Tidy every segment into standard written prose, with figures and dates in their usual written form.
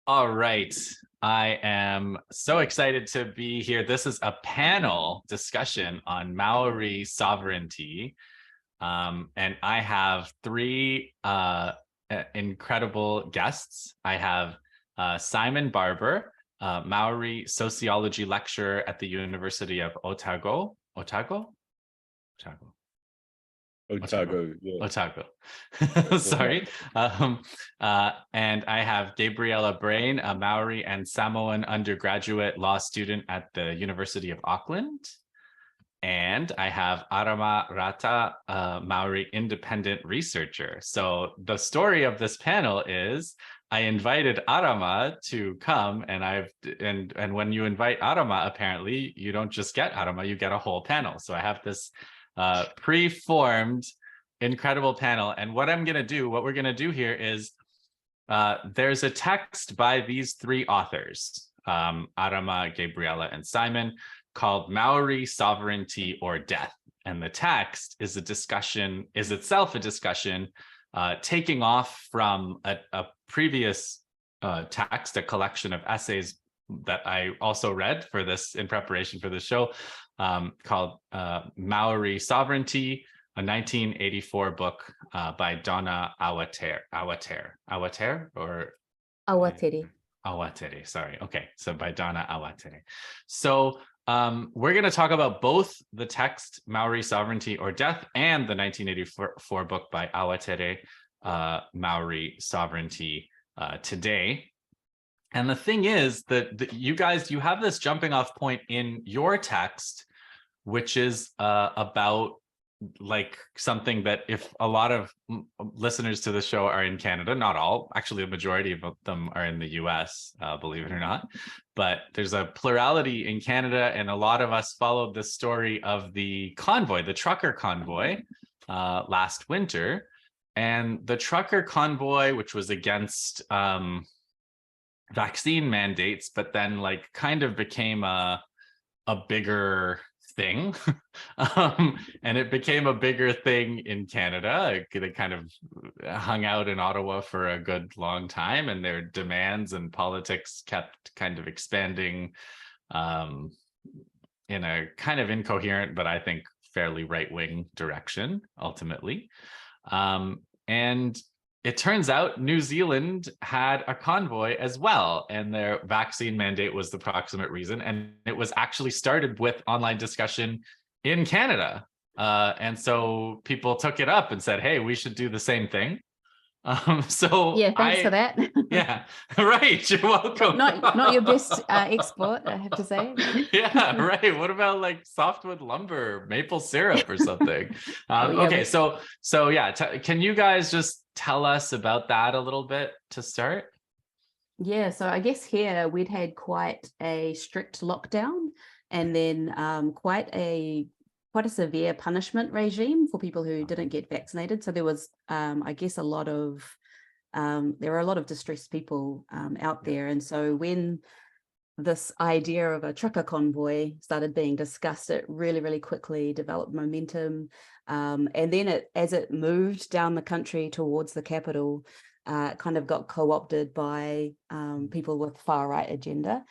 All right. I am so excited to be here. This is a panel discussion on Maori sovereignty. And I have three incredible guests. I have Simon Barber, Maori sociology lecturer at the University of Otago. Otago? Otago. Otago, yeah. Otago. Sorry. And I have Gabriella Brayne, a Maori and Samoan undergraduate law student at the University of Auckland. And I have Arama Rata, a Maori independent researcher. So the story of this panel is I invited Arama to come, and when you invite Arama, apparently you don't just get Arama, you get a whole panel. So I have this pre-formed incredible panel. And what we're going to do here is there's a text by these three authors, Arama, Gabriella, and Simon, called Maori Sovereignty or Death. And the text is itself a discussion taking off from a previous text, a collection of essays that I also read in preparation for the show, called Maori Sovereignty, a 1984 book by Donna Awatere. Awatere, sorry. Okay, so by Donna Awatere. So we're going to talk about both the text Maori Sovereignty or Death and the 1984 book by Awatere, Maori Sovereignty, today. And the thing is that you have this jumping off point in your text, which is about like something that if a lot of listeners to the show are in Canada, not all, actually the majority of them are in the US, believe it or not, but there's a plurality in Canada, and a lot of us followed the story of the convoy, the trucker convoy, last winter. And the trucker convoy, which was against vaccine mandates, but then like kind of became a bigger thing. And it became a bigger thing in Canada. They kind of hung out in Ottawa for a good long time, and their demands and politics kept kind of expanding in a kind of incoherent, but I think fairly right-wing direction, ultimately. And it turns out New Zealand had a convoy as well, and their vaccine mandate was the proximate reason. And it was actually started with online discussion in Canada. And so people took it up and said, hey, we should do the same thing. So yeah, thanks for that. Yeah, right. You're welcome. Not your best export, I have to say. Yeah, right. What about like softwood lumber, maple syrup, or something? Yeah, okay, so yeah, can you guys just tell us about that a little bit to start? Yeah, so I guess here we'd had quite a strict lockdown, and then quite a severe punishment regime for people who didn't get vaccinated. So there was, I guess, there were a lot of distressed people out there. And so when this idea of a trucker convoy started being discussed, it really, really quickly developed momentum. And then as it moved down the country towards the capital, it kind of got co-opted by people with far-right agenda.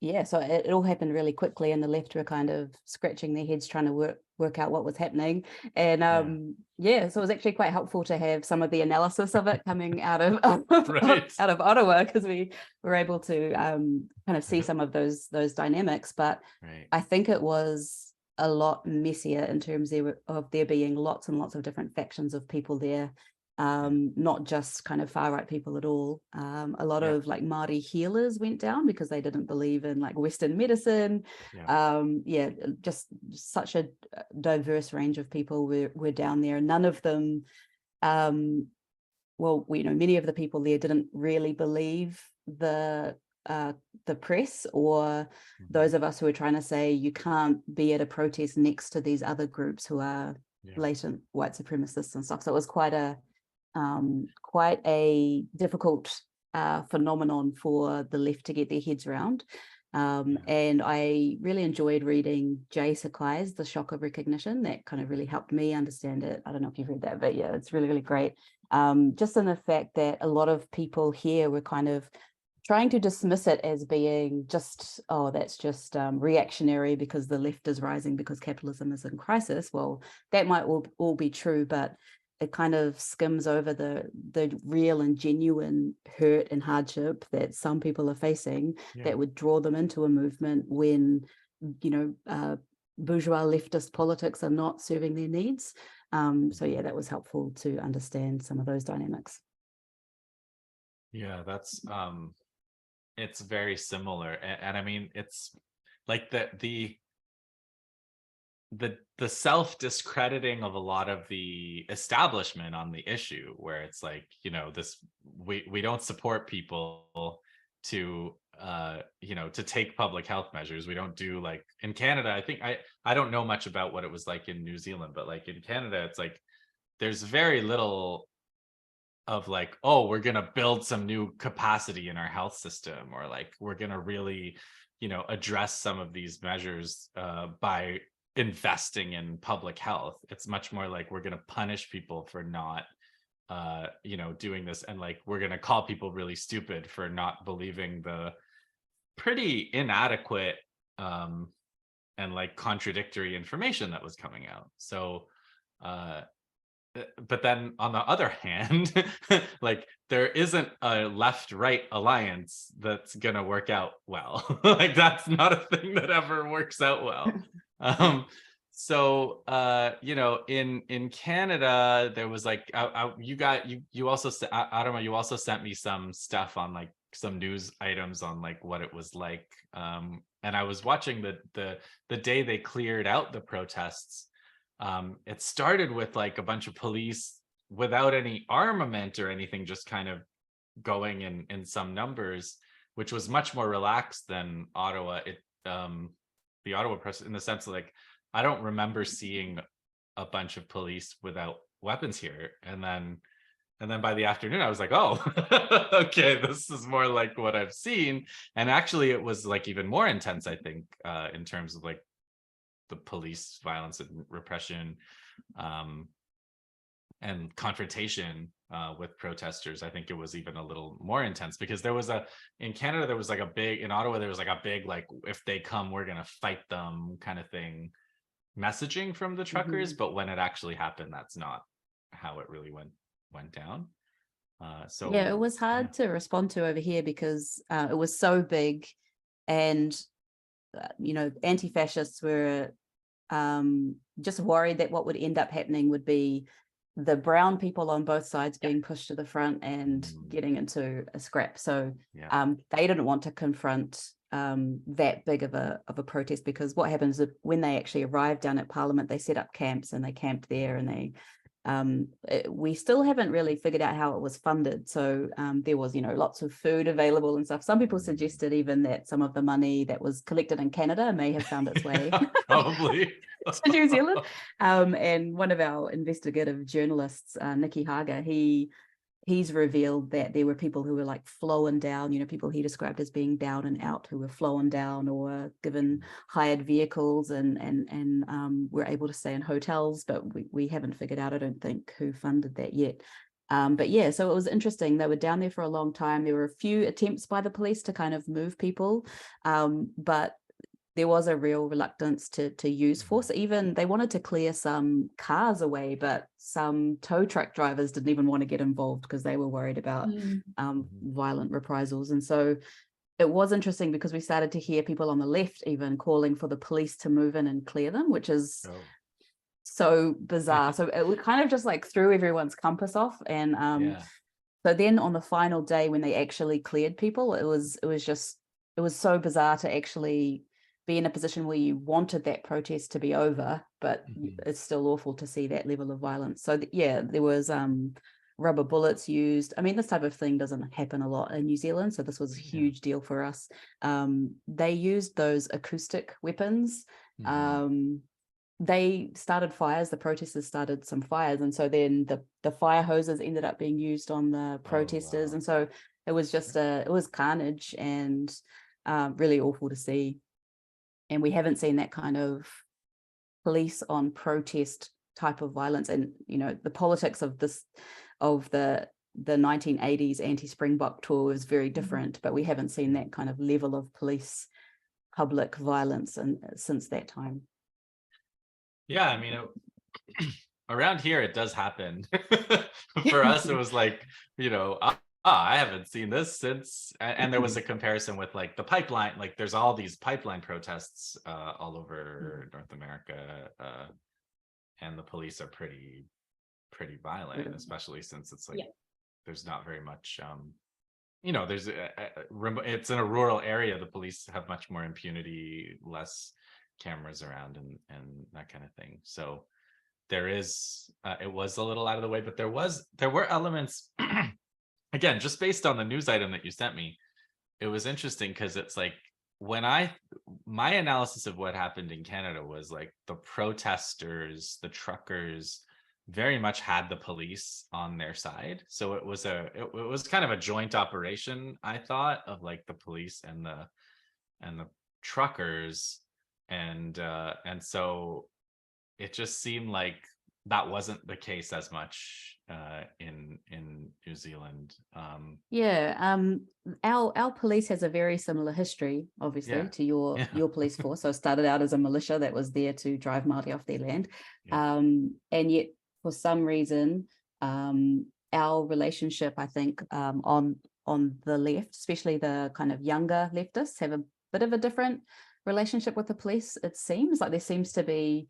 Yeah, so it all happened really quickly, and the left were kind of scratching their heads trying to work out what was happening. And yeah, so it was actually quite helpful to have some of the analysis of it coming out of right. out of Ottawa, because we were able to kind of see some of those dynamics. But right. I think it was a lot messier in terms of there being lots and lots of different factions of people there. Not just kind of far right people at all. A lot of like Maori healers went down because they didn't believe in like Western medicine. Just such a diverse range of people were down there. None of them, many of the people there didn't really believe the press or those of us who are trying to say you can't be at a protest next to these other groups who are blatant white supremacists and stuff. So it was quite a difficult phenomenon for the left to get their heads around. And I really enjoyed reading Jay Sakai's The Shock of Recognition. That kind of really helped me understand it. I don't know if you've read that, but yeah, it's really, really great. Just in the fact that a lot of people here were kind of trying to dismiss it as being just, oh, that's just reactionary because the left is rising because capitalism is in crisis. Well, that might all be true, but it kind of skims over the real and genuine hurt and hardship that some people are facing that would draw them into a movement when, bourgeois leftist politics are not serving their needs. So yeah, that was helpful to understand some of those dynamics. Yeah, that's it's very similar, and I mean, it's like the self-discrediting of a lot of the establishment on the issue, where it's like, this, we don't support people to to take public health measures. We don't do, like in Canada, I think I don't know much about what it was like in New Zealand, but like in Canada, it's like there's very little of like, oh, we're going to build some new capacity in our health system, or like we're going to really address some of these measures by investing in public health. It's much more like we're going to punish people for not doing this, and like we're going to call people really stupid for not believing the pretty inadequate and like contradictory information that was coming out. So but then on the other hand, like there isn't a left-right alliance that's gonna work out well. Like that's not a thing that ever works out well. So in Canada, there was like you also Arama, you also sent me some stuff on like some news items on like what it was like, and I was watching the day they cleared out the protests. It started with like a bunch of police without any armament or anything, just kind of going in some numbers, which was much more relaxed than Ottawa. The Ottawa press, in the sense of like, I don't remember seeing a bunch of police without weapons here. And then by the afternoon, I was like, oh, okay, this is more like what I've seen. And actually, it was like even more intense, I think, in terms of like the police violence and repression and confrontation with protesters. I think it was even a little more intense, because in Canada, there was like in Ottawa, there was like a big, like, if they come, we're going to fight them kind of thing, messaging from the truckers. But when it actually happened, that's not how it really went down. So yeah, it was hard to respond to over here because it was so big, and anti-fascists were just worried that what would end up happening would be the brown people on both sides being pushed to the front and getting into a scrap. So they didn't want to confront that big of a protest, because what happens is when they actually arrived down at Parliament, they set up camps and they camped there, and we still haven't really figured out how it was funded. So there was lots of food available and stuff. Some people suggested even that some of the money that was collected in Canada may have found its way probably to New Zealand. And one of our investigative journalists, Nikki Haga, he's revealed that there were people who were like flown down, people he described as being down and out, who were flown down or given hired vehicles and were able to stay in hotels, but we haven't figured out, I don't think, who funded that yet. But yeah, so it was interesting. They were down there for a long time. There were a few attempts by the police to kind of move people, but there was a real reluctance to use force. Even they wanted to clear some cars away, but some tow truck drivers didn't even want to get involved because they were worried about violent reprisals. And so it was interesting, because we started to hear people on the left even calling for the police to move in and clear them, which is so bizarre. So it kind of just like threw everyone's compass off. And so then on the final day, when they actually cleared people, it was so bizarre to actually be in a position where you wanted that protest to be over, but it's still awful to see that level of violence. So there was rubber bullets used. I mean, this type of thing doesn't happen a lot in New Zealand, so this was a huge deal for us. They used those acoustic weapons. They started fires. The protesters started some fires, and so then the fire hoses ended up being used on the protesters. And so it was just it was carnage. And really awful to see. And we haven't seen that kind of police on protest type of violence. And, you know, the politics of the 1980s anti-Springbok tour was very different, but we haven't seen that kind of level of police public violence since that time. Yeah, I mean, around here it does happen. For us, it was like, you know, I haven't seen this since, and there was a comparison with like the pipeline, like there's all these pipeline protests all over North America, and the police are pretty violent, especially since it's like there's not very much you know, there's it's in a rural area. The police have much more impunity, less cameras around, and that kind of thing. So there is it was a little out of the way, but there were elements again, just based on the news item that you sent me. It was interesting because it's like when my analysis of what happened in Canada was like the protesters, the truckers very much had the police on their side. So it was kind of a joint operation, I thought, of like the police and the truckers, and so it just seemed like that wasn't the case as much in New Zealand. Our police has a very similar history, obviously, to your police force. So it started out as a militia that was there to drive Māori off their land, and yet for some reason our relationship, I think, on the left, especially the kind of younger leftists, have a bit of a different relationship with the police. It seems like there seems to be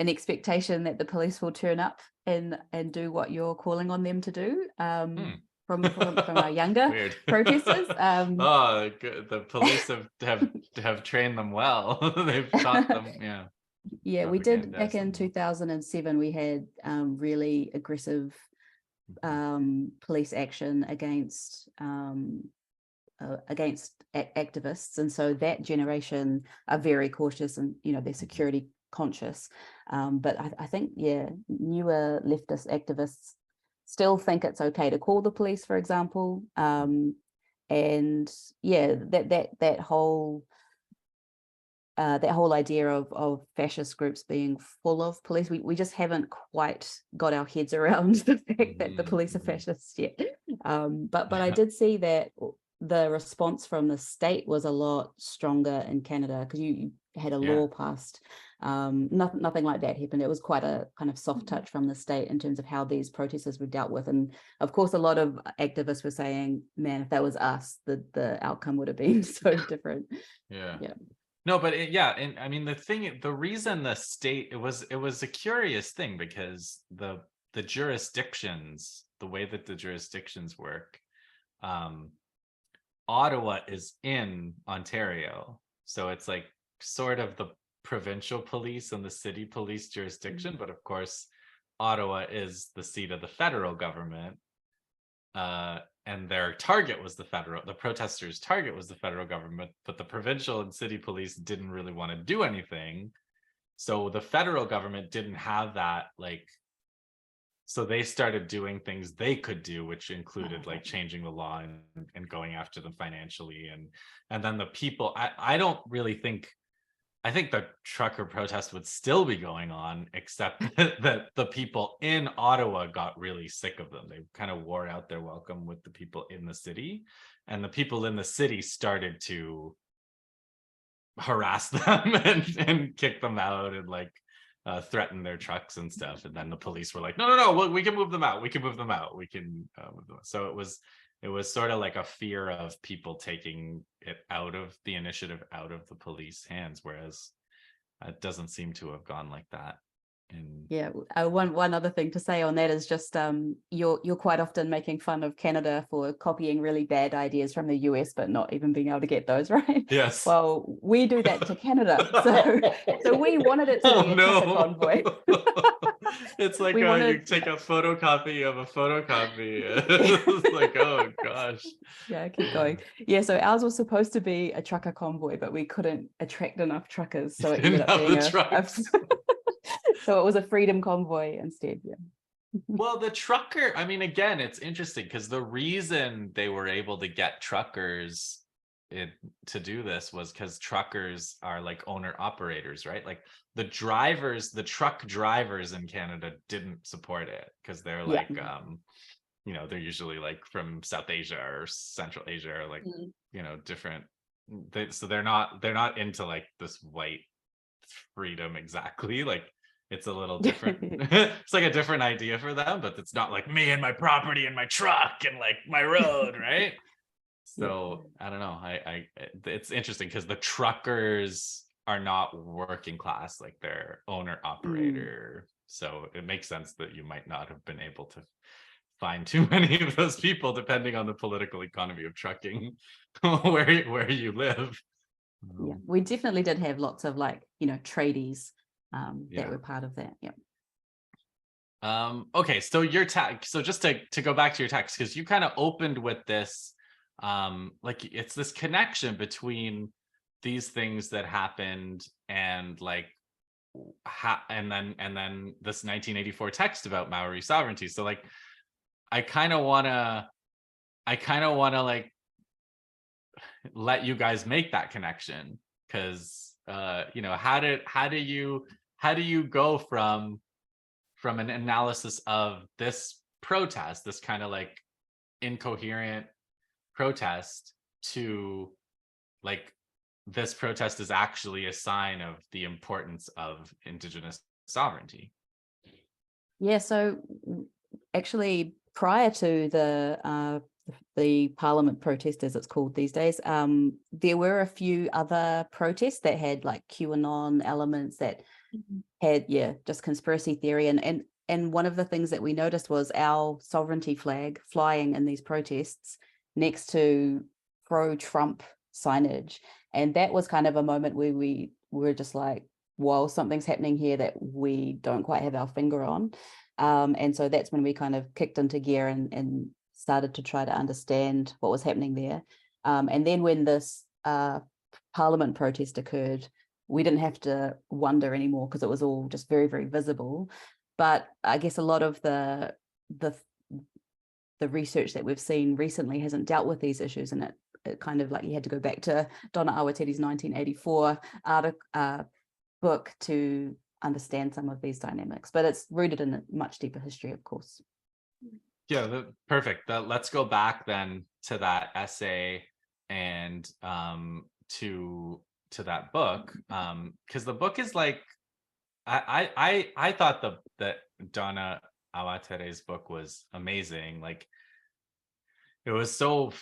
an expectation that the police will turn up and do what you're calling on them to do, from our younger protesters. The police have trained them well. They've taught them. Yeah, we did back in 2007. We had really aggressive police action against activists, and so that generation are very cautious, and you know, they're security conscious. But I think newer leftist activists still think it's okay to call the police, for example, and that whole idea of fascist groups being full of police, we just haven't quite got our heads around the fact that the police are fascists yet. But I did see that the response from the state was a lot stronger in Canada, because you had a law passed. Nothing like that happened. It was quite a kind of soft touch from the state in terms of how these protesters were dealt with. And of course, a lot of activists were saying, man, if that was us, the outcome would have been so different. No, but and I mean, the reason the state, it was a curious thing, because the jurisdictions, the way that the jurisdictions work, Ottawa is in Ontario, so it's like sort of the provincial police and the city police jurisdiction, but of course Ottawa is the seat of the federal government, and their target was the protesters' target was the federal government, but the provincial and city police didn't really want to do anything. So the federal government didn't have that, like, so they started doing things they could do, which included like changing the law and going after them financially. And then the people, I don't really think, I think the trucker protest would still be going on, except that the people in Ottawa got really sick of them. They kind of wore out their welcome with the people in the city, and the people in the city started to harass them and kick them out and like threaten their trucks and stuff. And then the police were like, no, we can move them out. We can move them out. We can move them out. So it was sort of like a fear of people taking it out of the initiative, out of the police hands, whereas it doesn't seem to have gone like that. One other thing to say on that is just you're quite often making fun of Canada for copying really bad ideas from the US, but not even being able to get those right. Yes. Well, we do that to Canada, so we wanted it to be a trucker convoy. It's like you take a photocopy of a photocopy. It's like, oh gosh. Yeah, keep going. Yeah, so ours was supposed to be a trucker convoy, but we couldn't attract enough truckers, so it ended up being so it was a freedom convoy instead. Well, the trucker, I mean, again, it's interesting because the reason they were able to get truckers to do this was because truckers are like owner operators, right? Like the truck drivers in Canada didn't support it because they're Yeah. like, they're usually like from South Asia or Central Asia or like, different. So they're not into like this white freedom exactly. Like it's a little different. It's like a different idea for them, but it's not like me and my property and my truck and like my road, right? So I don't know. It's interesting because the truckers are not working class, like they're owner operator. So it makes sense that you might not have been able to find too many of those people, depending on the political economy of trucking, where you live. Yeah, we definitely did have lots of like, tradies that were part of that. Yeah. Okay, so your text. So just to go back to your text, because you kind of opened with this, like it's this connection between these things that happened and like, and then this 1984 text about Maori sovereignty. So like, I kind of wanna like let you guys make that connection because how do you go from an analysis of this protest, this kind of like incoherent protest, to like this protest is actually a sign of the importance of Indigenous sovereignty? Yeah, so actually prior to the Parliament protest, as it's called these days, there were a few other protests that had like QAnon elements that had, just conspiracy theory. And one of the things that we noticed was our sovereignty flag flying in these protests next to pro-Trump signage. And that was kind of a moment where we were just like, whoa, something's happening here that we don't quite have our finger on. And so that's when we kind of kicked into gear and started to try to understand what was happening there. And then when this Parliament protest occurred, we didn't have to wonder anymore because it was all just very, very visible. But I guess a lot of the research that we've seen recently hasn't dealt with these issues, and it kind of like you had to go back to Donna Awatere's 1984 book to understand some of these dynamics, but it's rooted in a much deeper history, of course. Yeah, perfect. Let's go back then to that essay and to that book, because the book is like, I thought that Donna Awatere's book was amazing. Like it was so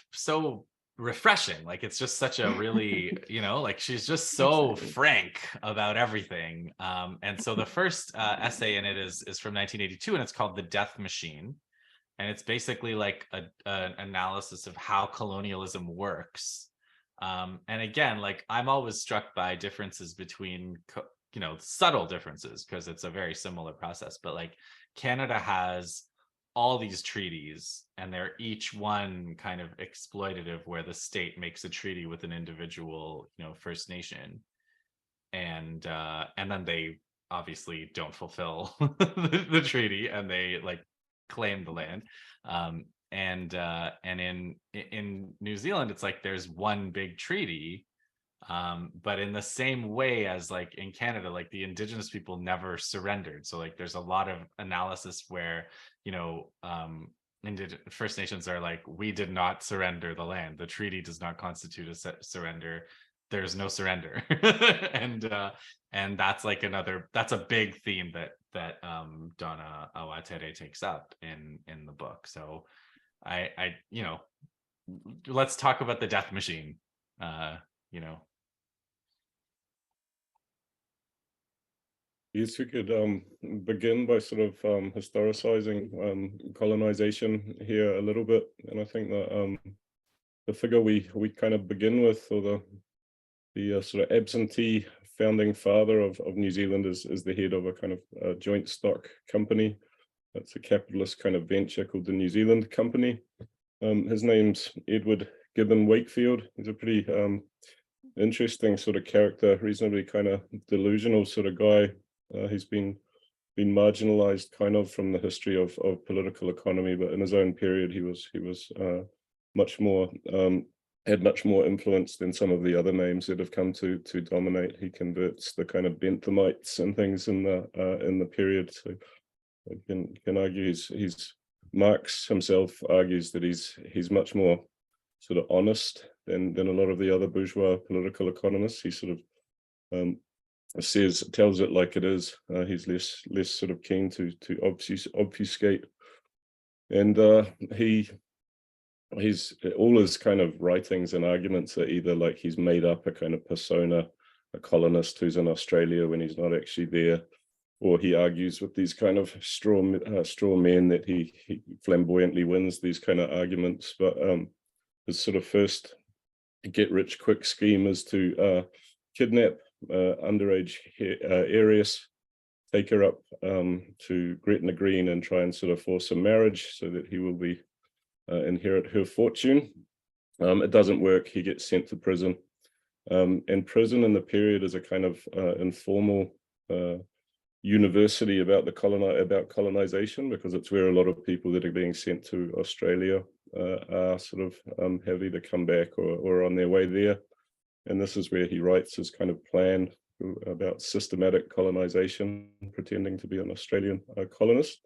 refreshing. Like it's just such a really, like she's just so frank about everything. And so the first essay in it is from 1982, and it's called The Death Machine. And it's basically like an analysis of how colonialism works. And again, like I'm always struck by differences between, subtle differences, because it's a very similar process. But like Canada has all these treaties, and they're each one kind of exploitative, where the state makes a treaty with an individual, First Nation, and then they obviously don't fulfill the treaty, and they like claim the land. And in New Zealand, it's like there's one big treaty, but in the same way as like in Canada, like the Indigenous people never surrendered. So like there's a lot of analysis where First Nations are like, we did not surrender the land. The treaty does not constitute a surrender. There's no surrender. And that's like that's a big theme that Donna Awatere takes up in the book. So I let's talk about the death machine. Yes, we could begin by sort of historicizing colonization here a little bit. And I think that the figure we kind of begin with, or the sort of absentee founding father of New Zealand, is the head of a kind of joint stock company. That's a capitalist kind of venture called the New Zealand Company. His name's Edward Gibbon Wakefield. He's a pretty interesting sort of character, reasonably kind of delusional sort of guy. He's been marginalized kind of from the history of political economy, but in his own period, he was much more had much more influence than some of the other names that have come to dominate. He converts the kind of Benthamites and things in the period. So I can argue he's Marx himself argues that he's much more sort of honest than a lot of the other bourgeois political economists. He sort of tells it like it is. He's less sort of keen to obfuscate, and he's all his kind of writings and arguments are either like he's made up a kind of persona, a colonist who's in Australia when he's not actually there, or he argues with these kind of straw men that he flamboyantly wins these kind of arguments. But his sort of first get rich quick scheme is to kidnap underage heiress, take her up to Gretna Green and try and sort of force a marriage so that he will be inherit her fortune. It doesn't work. He gets sent to prison. And prison in the period is a kind of informal university about colonization, because it's where a lot of people that are being sent to Australia are sort of heavy to come back or on their way there. And this is where he writes his kind of plan about systematic colonization, pretending to be an Australian colonist.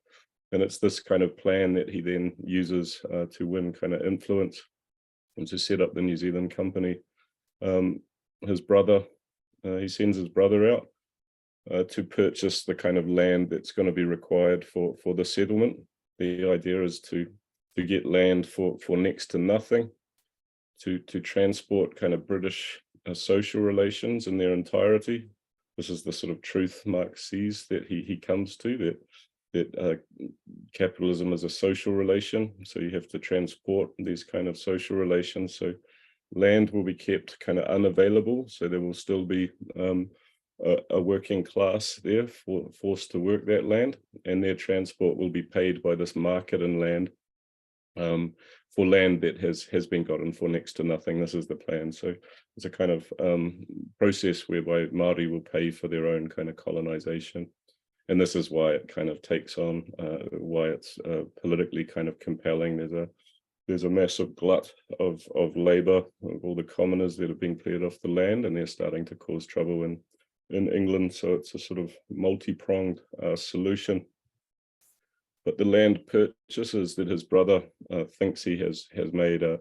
And it's this kind of plan that he then uses to win kind of influence and to set up the New Zealand company. His brother, he sends his brother out to purchase the kind of land that's going to be required for the settlement. The idea is to get land for next to nothing, to transport kind of British social relations in their entirety. This is the sort of truth Marx sees that he comes to, that capitalism is a social relation, so you have to transport these kind of social relations. So land will be kept kind of unavailable, so there will still be a working class there forced to work that land, and their transport will be paid by this market in land for land that has been gotten for next to nothing. This is the plan. So it's a kind of process whereby Maori will pay for their own kind of colonization. And this is why it kind of takes on, why it's politically kind of compelling. There's a massive glut of labor, of all the commoners that have been cleared off the land, and they're starting to cause trouble in England. So it's a sort of multi-pronged solution. But the land purchases that his brother thinks he has made are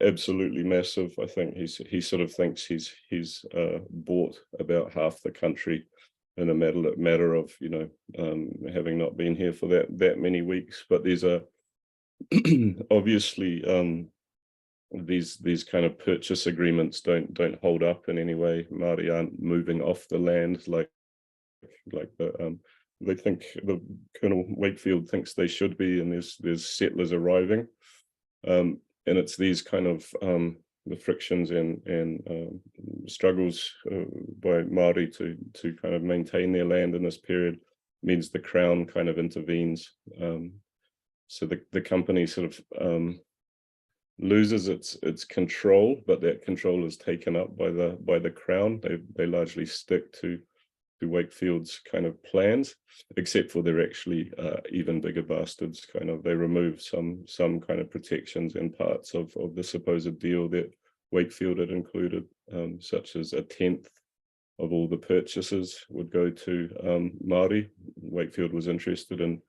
absolutely massive. I think he sort of thinks he's bought about half the country in a matter of, you know, having not been here for that many weeks. But these are obviously these kind of purchase agreements don't hold up in any way. Māori aren't moving off the land like they think the Colonel Wakefield thinks they should be, and there's settlers arriving, and it's these kind of the frictions and struggles by Māori to kind of maintain their land in this period means the Crown kind of intervenes. So the company sort of loses its control, but that control is taken up by the Crown. They largely stick to Wakefield's kind of plans, except for they're actually even bigger bastards. Kind of, they remove some kind of protections and parts of the supposed deal that Wakefield had included, such as 1/10 of all the purchases would go to Māori. Wakefield was interested in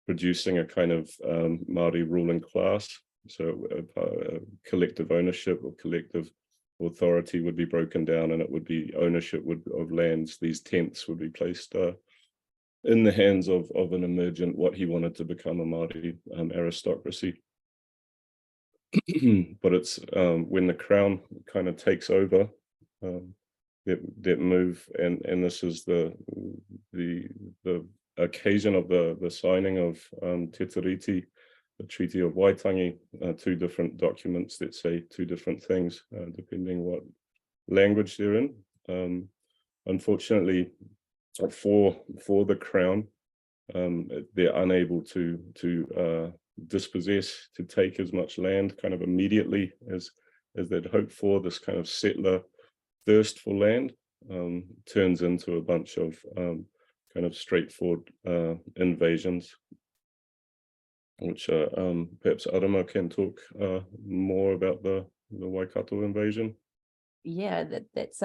producing a kind of Māori ruling class, so a collective ownership or collective authority would be broken down, and it would be ownership of lands. These tenths would be placed in the hands of an emergent, what he wanted to become, a Māori aristocracy. But it's when the Crown kind of takes over that move, and this is the occasion of the signing of Te Tiriti, the Treaty of Waitangi, two different documents that say two different things, depending what language they're in. Unfortunately, for the Crown, they're unable to dispossess, to take as much land kind of immediately as they'd hoped for. This kind of settler thirst for land turns into a bunch of kind of straightforward invasions, which perhaps Arama can talk more about the Waikato invasion. Yeah, that's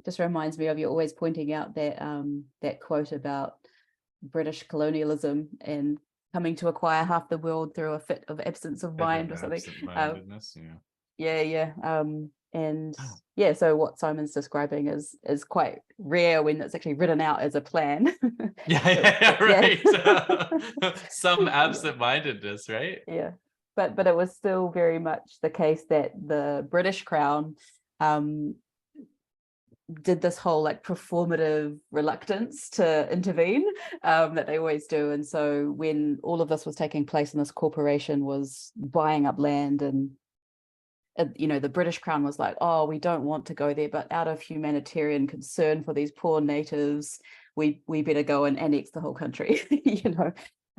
just reminds me of you always pointing out that that quote about British colonialism and coming to acquire half the world through a fit of absence of mind or something. Absent-mindedness, Yeah. And yeah, so what Simon's describing is quite rare when it's actually written out as a plan. right. Some absent-mindedness, right? Yeah, but it was still very much the case that the British Crown did this whole like performative reluctance to intervene that they always do. And so when all of this was taking place and this corporation was buying up land, and the British Crown was like, oh, we don't want to go there, but out of humanitarian concern for these poor natives, we better go and annex the whole country.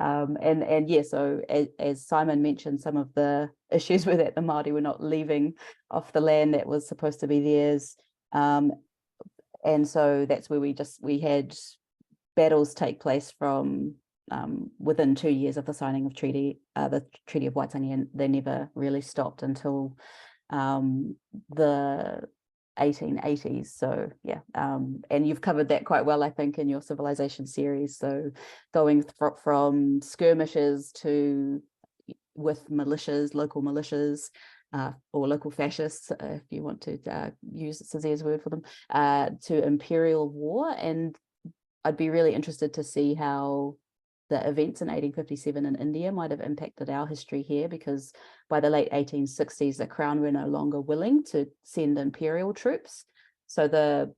And yeah, so as Simon mentioned, some of the issues were that the Māori were not leaving off the land that was supposed to be theirs. And so that's where we had battles take place from within 2 years of the signing of the Treaty of Waitangi, and they never really stopped until the 1880s. So yeah, and you've covered that quite well, I think, in your civilization series. So going from skirmishes with militias, local militias, or local fascists, if you want to use Cezaire's word for them, to imperial war. And I'd be really interested to see how the events in 1857 in India might have impacted our history here, because by the late 1860s, the Crown were no longer willing to send imperial troops. So the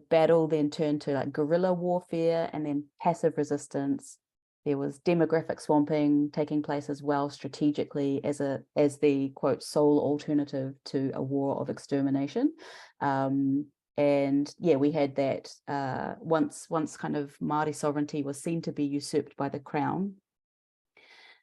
battle then turned to like guerrilla warfare and then passive resistance. There was demographic swamping taking place as well, strategically as the quote sole alternative to a war of extermination. And yeah, we had that once kind of Maori sovereignty was seen to be usurped by the Crown.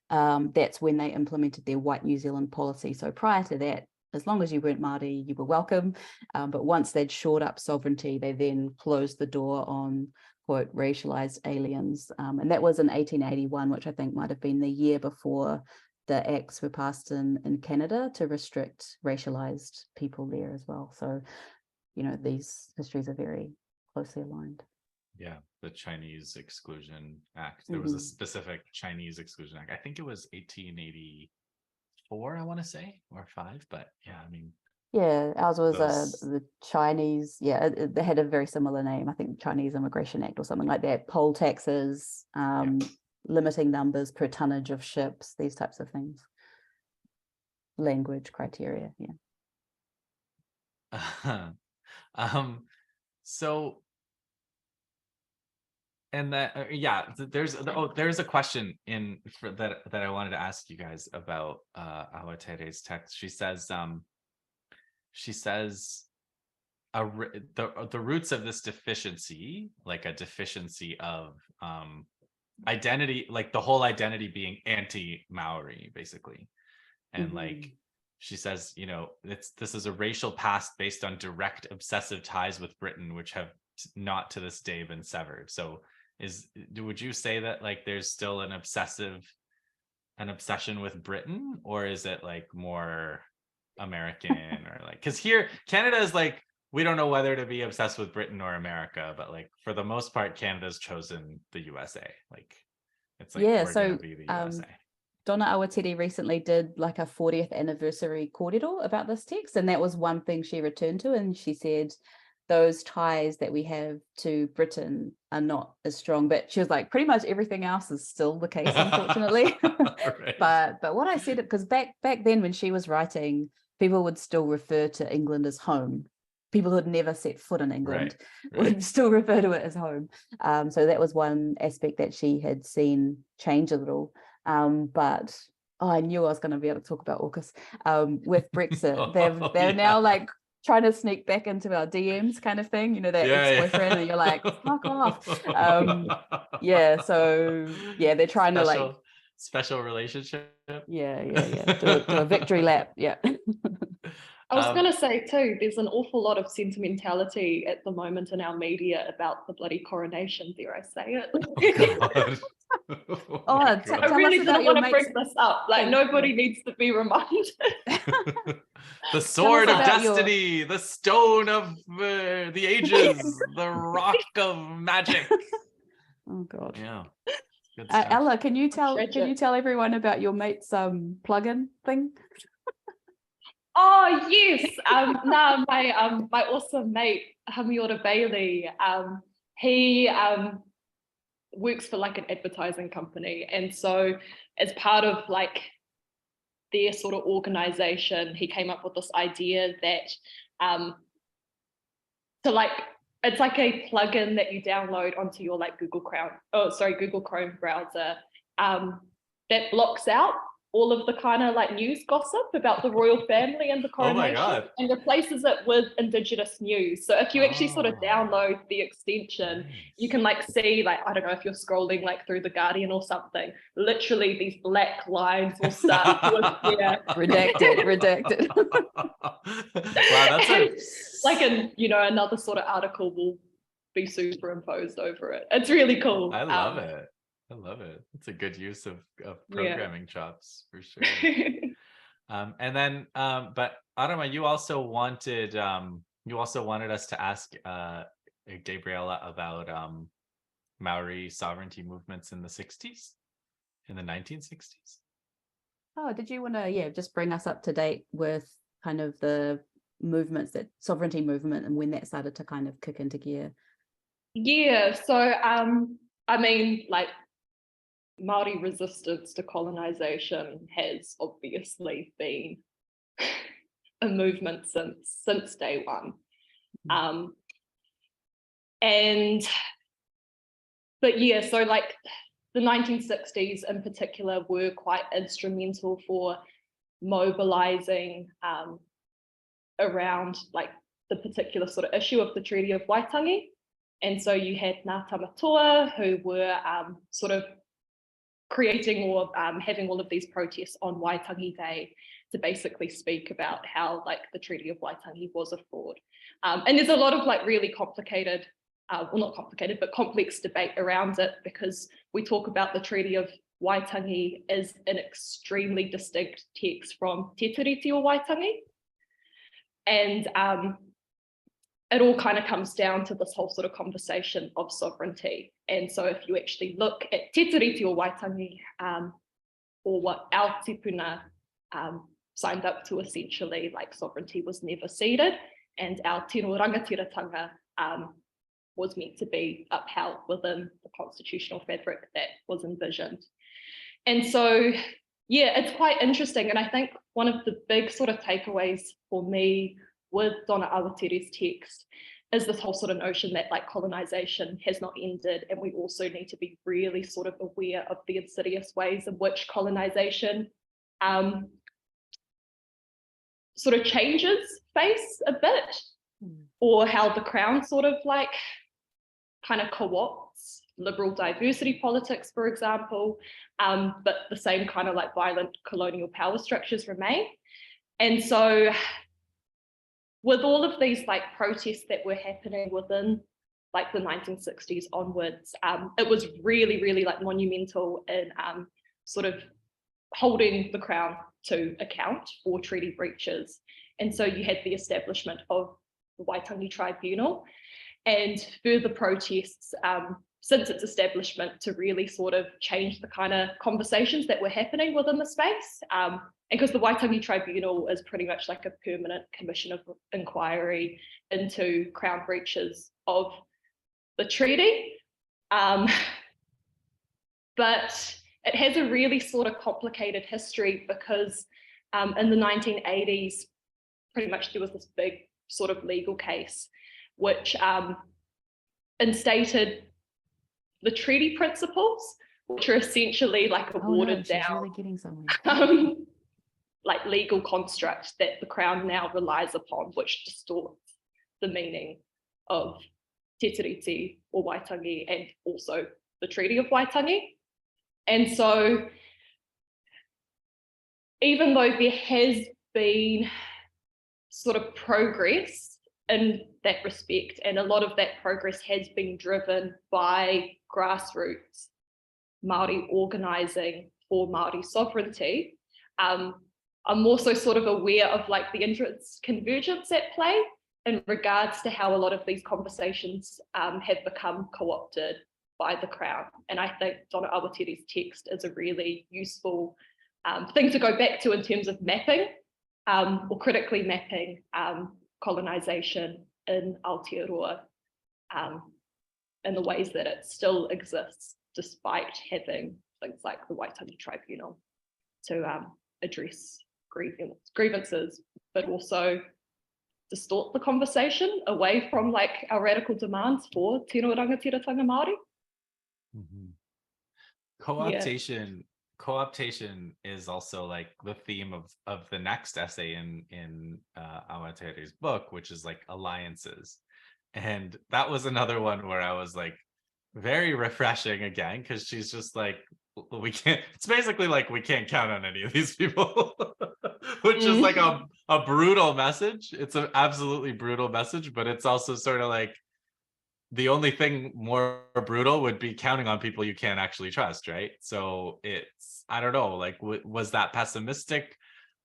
That's when they implemented their white New Zealand policy. So prior to that, as long as you weren't Māori, you were welcome. But once they'd shored up sovereignty, they then closed the door on quote racialized aliens. And that was in 1881, which I think might have been the year before the acts were passed in Canada to restrict racialized people there as well. So, these histories are very closely aligned. Yeah, the Chinese Exclusion Act. There was a specific Chinese Exclusion Act. I think it was 1884, I want to say, or 5, but yeah, I mean. Yeah, ours was the Chinese, they had a very similar name, I think Chinese Immigration Act or something like that. Poll taxes, limiting numbers per tonnage of ships, these types of things. Language criteria, So, and that there's a question that I wanted to ask you guys about Awatere's text. She says the roots of this deficiency, like a deficiency of identity, like the whole identity being anti-Maori, basically, and like. She says, this is a racial past based on direct obsessive ties with Britain, which have not to this day been severed. So would you say that like there's still an obsession with Britain, or is it like more American or like, because here Canada is like, we don't know whether to be obsessed with Britain or America, but like for the most part, Canada's chosen the USA. Like it's like we're gonna be the USA. Donna Awatere recently did like a 40th anniversary kōrero about this text, and that was one thing she returned to, and she said those ties that we have to Britain are not as strong, but she was like pretty much everything else is still the case, unfortunately. Right. but what I said, because back then when she was writing, people would still refer to England as home. People who had never set foot in England would still refer to it as home. So that was one aspect that she had seen change a little. But I knew I was going to be able to talk about AUKUS. With Brexit, they're now like trying to sneak back into our DMs kind of thing, that ex-boyfriend, and you're like, fuck off. So they're trying to like special relationship. Do a victory lap. I was going to say too, there's an awful lot of sentimentality at the moment in our media about the bloody coronation, dare I say it. Oh, Oh, God. I really didn't want to bring mates. this up. Like, nobody needs to be reminded. The sword of about destiny, the stone of the ages, the rock of magic. Oh God. Yeah. Good stuff. Ella, can you tell Tragic. everyone about your mate's plugin thing? Oh yes, my awesome mate Hamiora Bailey, he works for like an advertising company, and so as part of like their sort of organization, he came up with this idea that to like it's like a plugin that you download onto your like Google Chrome browser that blocks out all of the kind of like news gossip about the royal family and the Oh my coronation, God. and replaces it with Indigenous news. So if you actually sort of Oh. download the extension, you can like see, like, I don't know, if you're scrolling like through The Guardian or something, literally these black lines will start to appear. Redacted. Wow, that's And like another sort of article will be superimposed over it. It's really cool. I love it. I love it. It's a good use of programming chops for sure. And then, but Arama, you also wanted us to ask Gabriella about Maori sovereignty movements in the 60s, in the 1960s. Oh, did you want to just bring us up to date with kind of the movements, that sovereignty movement, and when that started to kind of kick into gear? Yeah, so I mean, like, Maori resistance to colonization has obviously been a movement since day one. But yeah, so like the 1960s in particular were quite instrumental for mobilizing around like the particular sort of issue of the Treaty of Waitangi. And so you had Ngā Tamatoa who were sort of creating or having all of these protests on Waitangi Day to basically speak about how like the Treaty of Waitangi was a fraud. And there's a lot of like really complicated, well, not complicated, but complex debate around it, because we talk about the Treaty of Waitangi as an extremely distinct text from Te Tiriti o Waitangi. And it all kind of comes down to this whole sort of conversation of sovereignty. And so if you actually look at Te Tiriti o Waitangi, or what our tipuna signed up to, essentially, like sovereignty was never ceded, and our tino rangatiratanga was meant to be upheld within the constitutional fabric that was envisioned. And so, yeah, it's quite interesting. And I think one of the big sort of takeaways for me with Donna Awatere's text is this whole sort of notion that like colonization has not ended, and we also need to be really sort of aware of the insidious ways in which colonization sort of changes face a bit, or how the Crown sort of like kind of co-opts liberal diversity politics, for example, but the same kind of like violent colonial power structures remain. And so with all of these like protests that were happening within like the 1960s onwards, it was really, really like monumental in sort of holding the Crown to account for treaty breaches. And so you had the establishment of the Waitangi Tribunal and further protests since its establishment to really sort of change the kind of conversations that were happening within the space. And because the Waitangi Tribunal is pretty much like a permanent commission of inquiry into Crown breaches of the treaty. But it has a really sort of complicated history, because in the 1980s, pretty much there was this big sort of legal case which instated the treaty principles, which are essentially like a watered down, really getting somewhere. like legal construct that the Crown now relies upon, which distorts the meaning of Te Tiriti or Waitangi and also the Treaty of Waitangi. And so even though there has been sort of progress in that respect, and a lot of that progress has been driven by grassroots Māori organising for Maori sovereignty. I'm also sort of aware of like the interest convergence at play in regards to how a lot of these conversations have become co-opted by the Crown. And I think Donna Awatere's text is a really useful thing to go back to in terms of mapping or critically mapping colonisation in Aotearoa in the ways that it still exists, despite having things like the Waitangi Tribunal to address grievances, but also distort the conversation away from like our radical demands for tino rangatiratanga Māori. Co-optation is also like the theme of the next essay in Awatere's book, which is like alliances. And that was another one where I was like very refreshing again, because she's just like, we can't, it's basically like we can't count on any of these people, which is like a brutal message. It's an absolutely brutal message, but it's also sort of like the only thing more brutal would be counting on people you can't actually trust, right? So it's, I don't know, like, was that pessimistic?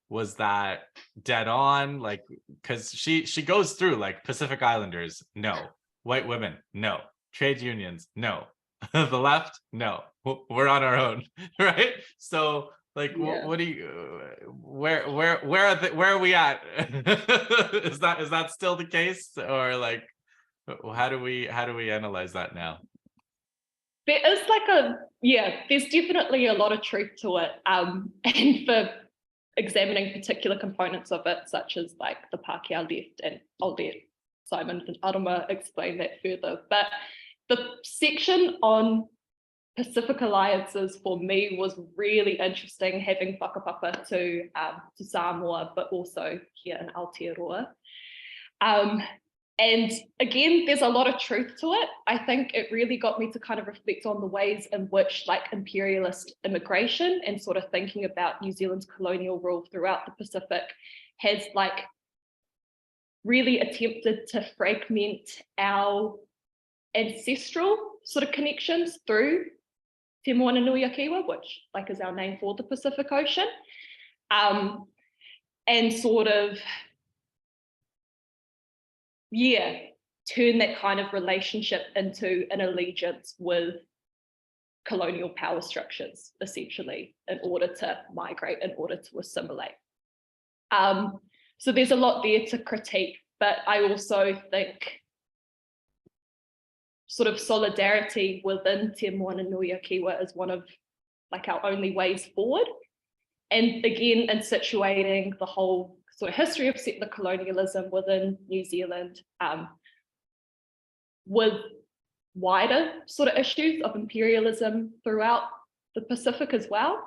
Was that dead on? Like, because she goes through like Pacific Islanders, no. White women, no. Trade unions, no. The left, no. We're on our own, right? So like, what do you, where are we at? Is that still the case, or like, how do we analyze that now? There is like there's definitely a lot of truth to it, and for examining particular components of it, such as like the Pākehā left, and I'll let Simon and Arama explain that further. But the section on Pacific alliances for me was really interesting, having whakapapa to Samoa, but also here in Aotearoa. And again, there's a lot of truth to it. I think it really got me to kind of reflect on the ways in which like imperialist immigration and sort of thinking about New Zealand's colonial rule throughout the Pacific has like really attempted to fragment our ancestral sort of connections through Te Moana Nui a Kiwa, which like is our name for the Pacific Ocean, and sort of turn that kind of relationship into an allegiance with colonial power structures, essentially, in order to migrate, in order to assimilate. So there's a lot there to critique, but I also think sort of solidarity within Te Moana Nui a Kiwa is one of like our only ways forward. And again, in situating the whole sort of history of settler colonialism within New Zealand with wider sort of issues of imperialism throughout the Pacific as well.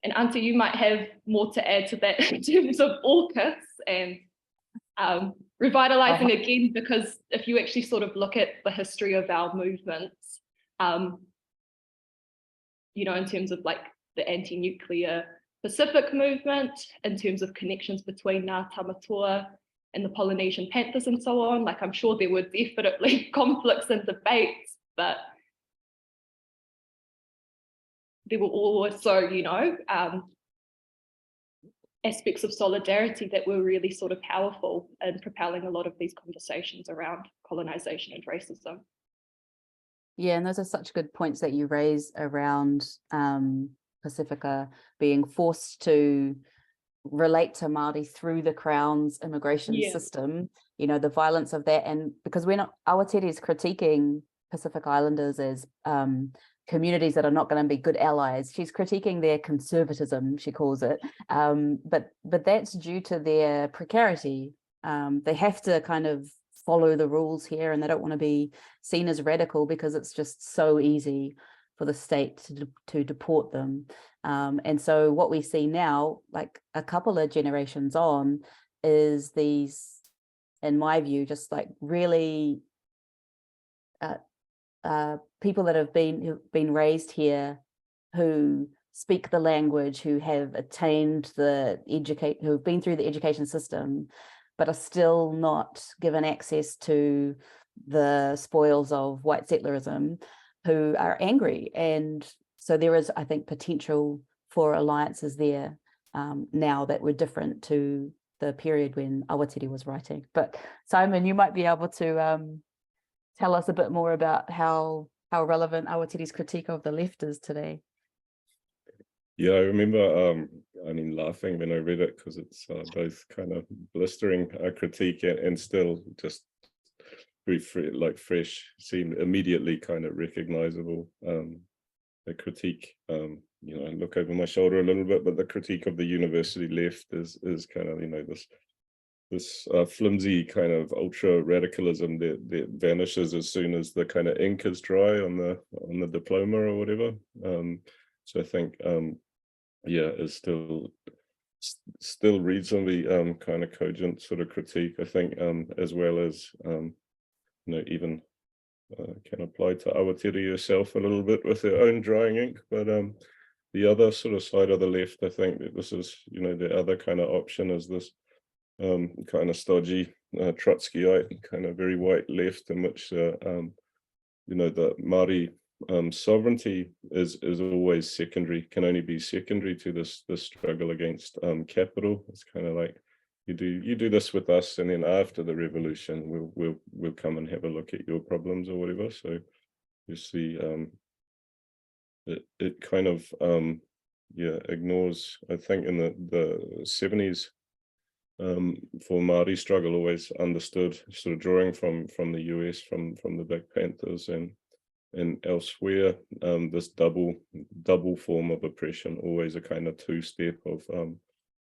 And Anta, you might have more to add to that in terms of AUKUS and revitalizing again, because if you actually sort of look at the history of our movements, you know, in terms of like the anti-nuclear Pacific movement, in terms of connections between Ngā Tamatoa and the Polynesian Panthers and so on, like I'm sure there were definitely conflicts and debates, but there were also, you know, aspects of solidarity that were really sort of powerful in propelling a lot of these conversations around colonization and racism. Yeah, and those are such good points that you raise around Pacifica being forced to relate to Māori through the Crown's immigration system, you know, the violence of that. And because we're not, Awatere is critiquing Pacific Islanders as communities that are not going to be good allies. She's critiquing their conservatism, she calls it, but that's due to their precarity. They have to kind of follow the rules here, and they don't want to be seen as radical because it's just so easy for the state to deport them. And so what we see now, like a couple of generations on, is these, in my view, just like really people that who've been raised here, who speak the language, who have attained who've been through the education system, but are still not given access to the spoils of white settlerism, who are angry. And so there is, I think, potential for alliances there now that were different to the period when Awatere was writing. But Simon, you might be able to tell us a bit more about how relevant Awatere's critique of the left is today. Yeah, I remember, laughing when I read it, because it's both kind of blistering critique and still just very fresh, seemed immediately kind of recognizable. The critique, I look over my shoulder a little bit, but the critique of the university left is kind of, this flimsy kind of ultra radicalism that vanishes as soon as the kind of ink is dry on the diploma or whatever. So I think, is still reasonably kind of cogent sort of critique, I think, as well as even can apply to Awatere herself a little bit with her own drying ink. But the other sort of side of the left, I think that this is, the other kind of option is this kind of stodgy Trotskyite kind of very white left, in which the Maori sovereignty is always secondary, can only be secondary to this struggle against capital. It's kind of like, you do this with us, and then after the revolution we'll come and have a look at your problems or whatever. So you see, it kind of ignores, I think, in the 70s, for Maori struggle, always understood, sort of drawing from the US, from the Black Panthers and elsewhere, this double form of oppression, always a kind of two-step of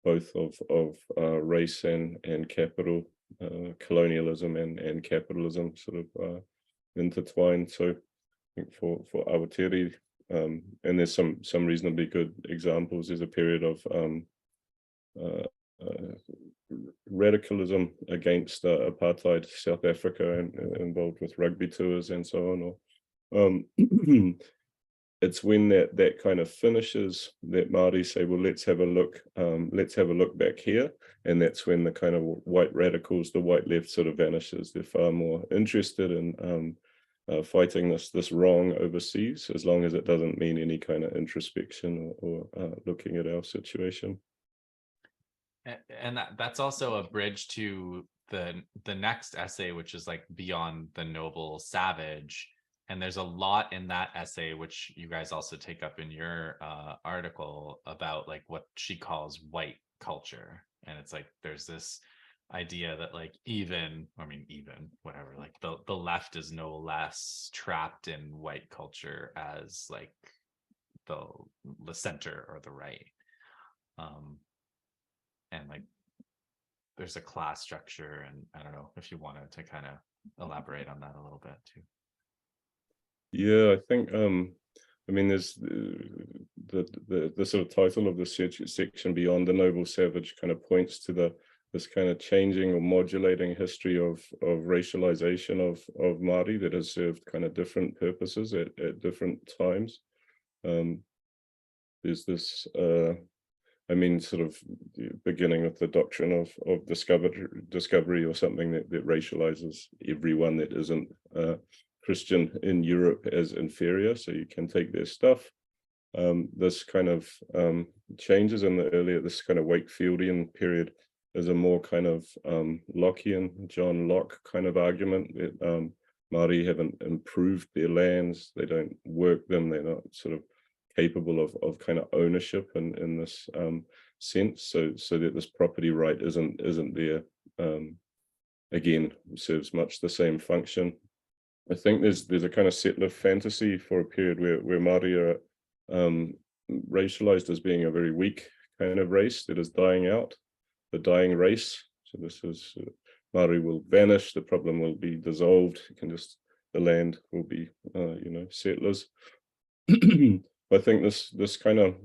both of race and capital, colonialism and capitalism sort of intertwined. So I think for Awatere, and there's some reasonably good examples. There's a period of radicalism against apartheid South Africa, and involved with rugby tours and so on. Or it's when that kind of finishes that Māori say, well, let's have a look back here, and that's when the kind of white radicals, the white left, sort of vanishes. They're far more interested in fighting this wrong overseas, as long as it doesn't mean any kind of introspection or looking at our situation. And that's also a bridge to the next essay, which is like Beyond the Noble Savage. And there's a lot in that essay, which you guys also take up in your article, about like what she calls white culture. And it's like, there's this idea that like whatever, like the left is no less trapped in white culture as like the center or the right. And like there's a class structure, and I don't know if you wanted to kind of elaborate on that a little bit too. Yeah, I think there's the sort of title of the section, Beyond the Noble Savage, kind of points to this kind of changing or modulating history of racialization of Māori that has served kind of different purposes at different times. There's this sort of beginning with the doctrine of discovery or something that racializes everyone that isn't Christian in Europe as inferior, so you can take their stuff. This kind of changes in this kind of Wakefieldian period is a more kind of Lockean, John Locke kind of argument that Māori haven't improved their lands, they don't work them, they're not sort of capable of kind of ownership in this sense, so that this property right isn't there. Again, serves much the same function. I think there's a kind of settler fantasy for a period where Māori are racialized as being a very weak kind of race that is dying out, the dying race. So this is Māori will vanish, the problem will be dissolved, the land will be settlers. I think this kind of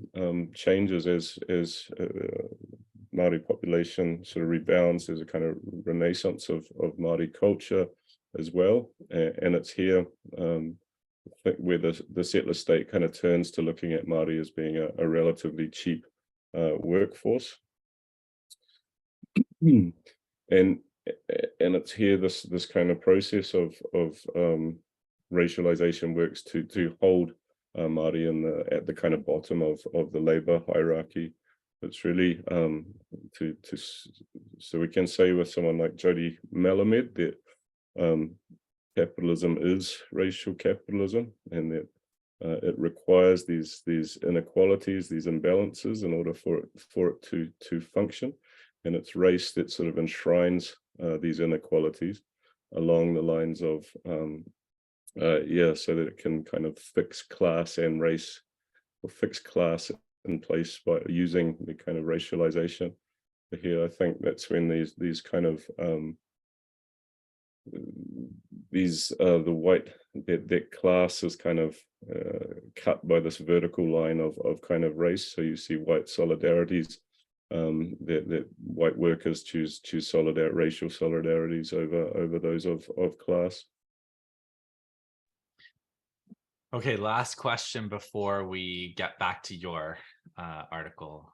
changes as Māori population sort of rebounds. There's a kind of renaissance of Māori culture as well, and it's here where the settler state kind of turns to looking at Māori as being a relatively cheap workforce. and it's here this kind of process of racialization works to hold Māori at the kind of bottom of the labor hierarchy. It's really so we can say with someone like Jody Malamed that capitalism is racial capitalism, and that it requires these inequalities, these imbalances in order for it to function, and it's race that sort of enshrines these inequalities along the lines of so that it can kind of fix class and race, or fix class in place by using the kind of racialization. Here, I think that's when these kind of the white, that class is kind of cut by this vertical line of kind of race. So you see white solidarities, that white workers choose racial solidarities over those of class. Okay, last question before we get back to your article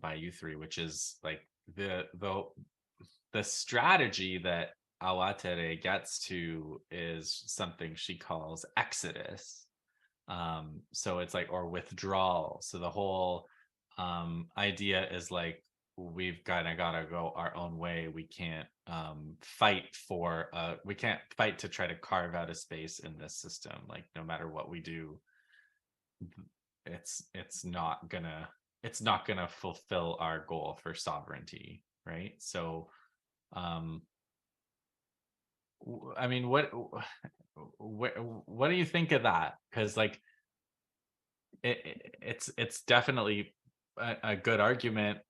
by you three, which is like the strategy that Awatere gets to is something she calls exodus. So it's like, or withdrawal. So the whole idea is like, we've kind of got to go our own way. We can't fight to try to carve out a space in this system. Like, no matter what we do, it's not gonna fulfill our goal for sovereignty, right? So I mean, what do you think of that? Because like it's definitely a good argument.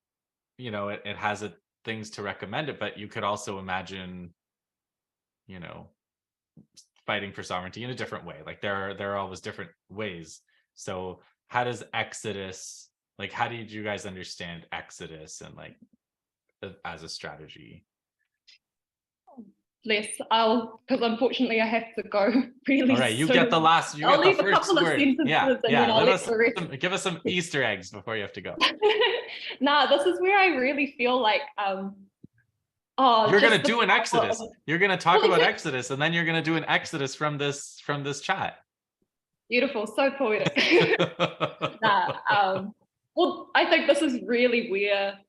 You know, it has things to recommend it, but you could also imagine, you know, fighting for sovereignty in a different way. Like there are always different ways. So how does exodus, like, how did you guys understand exodus and like as a strategy? Because unfortunately I have to go really All right, you soon. get the last. You I'll get the leave a first couple word. of sentences Yeah. and then I'll let the rest. Give us some Easter eggs before you have to go. Nah, this is where I really feel like you're gonna do an exodus. You're gonna talk about exactly. exodus, and then you're gonna do an exodus from this chat. Beautiful, so poetic. Well, I think this is really where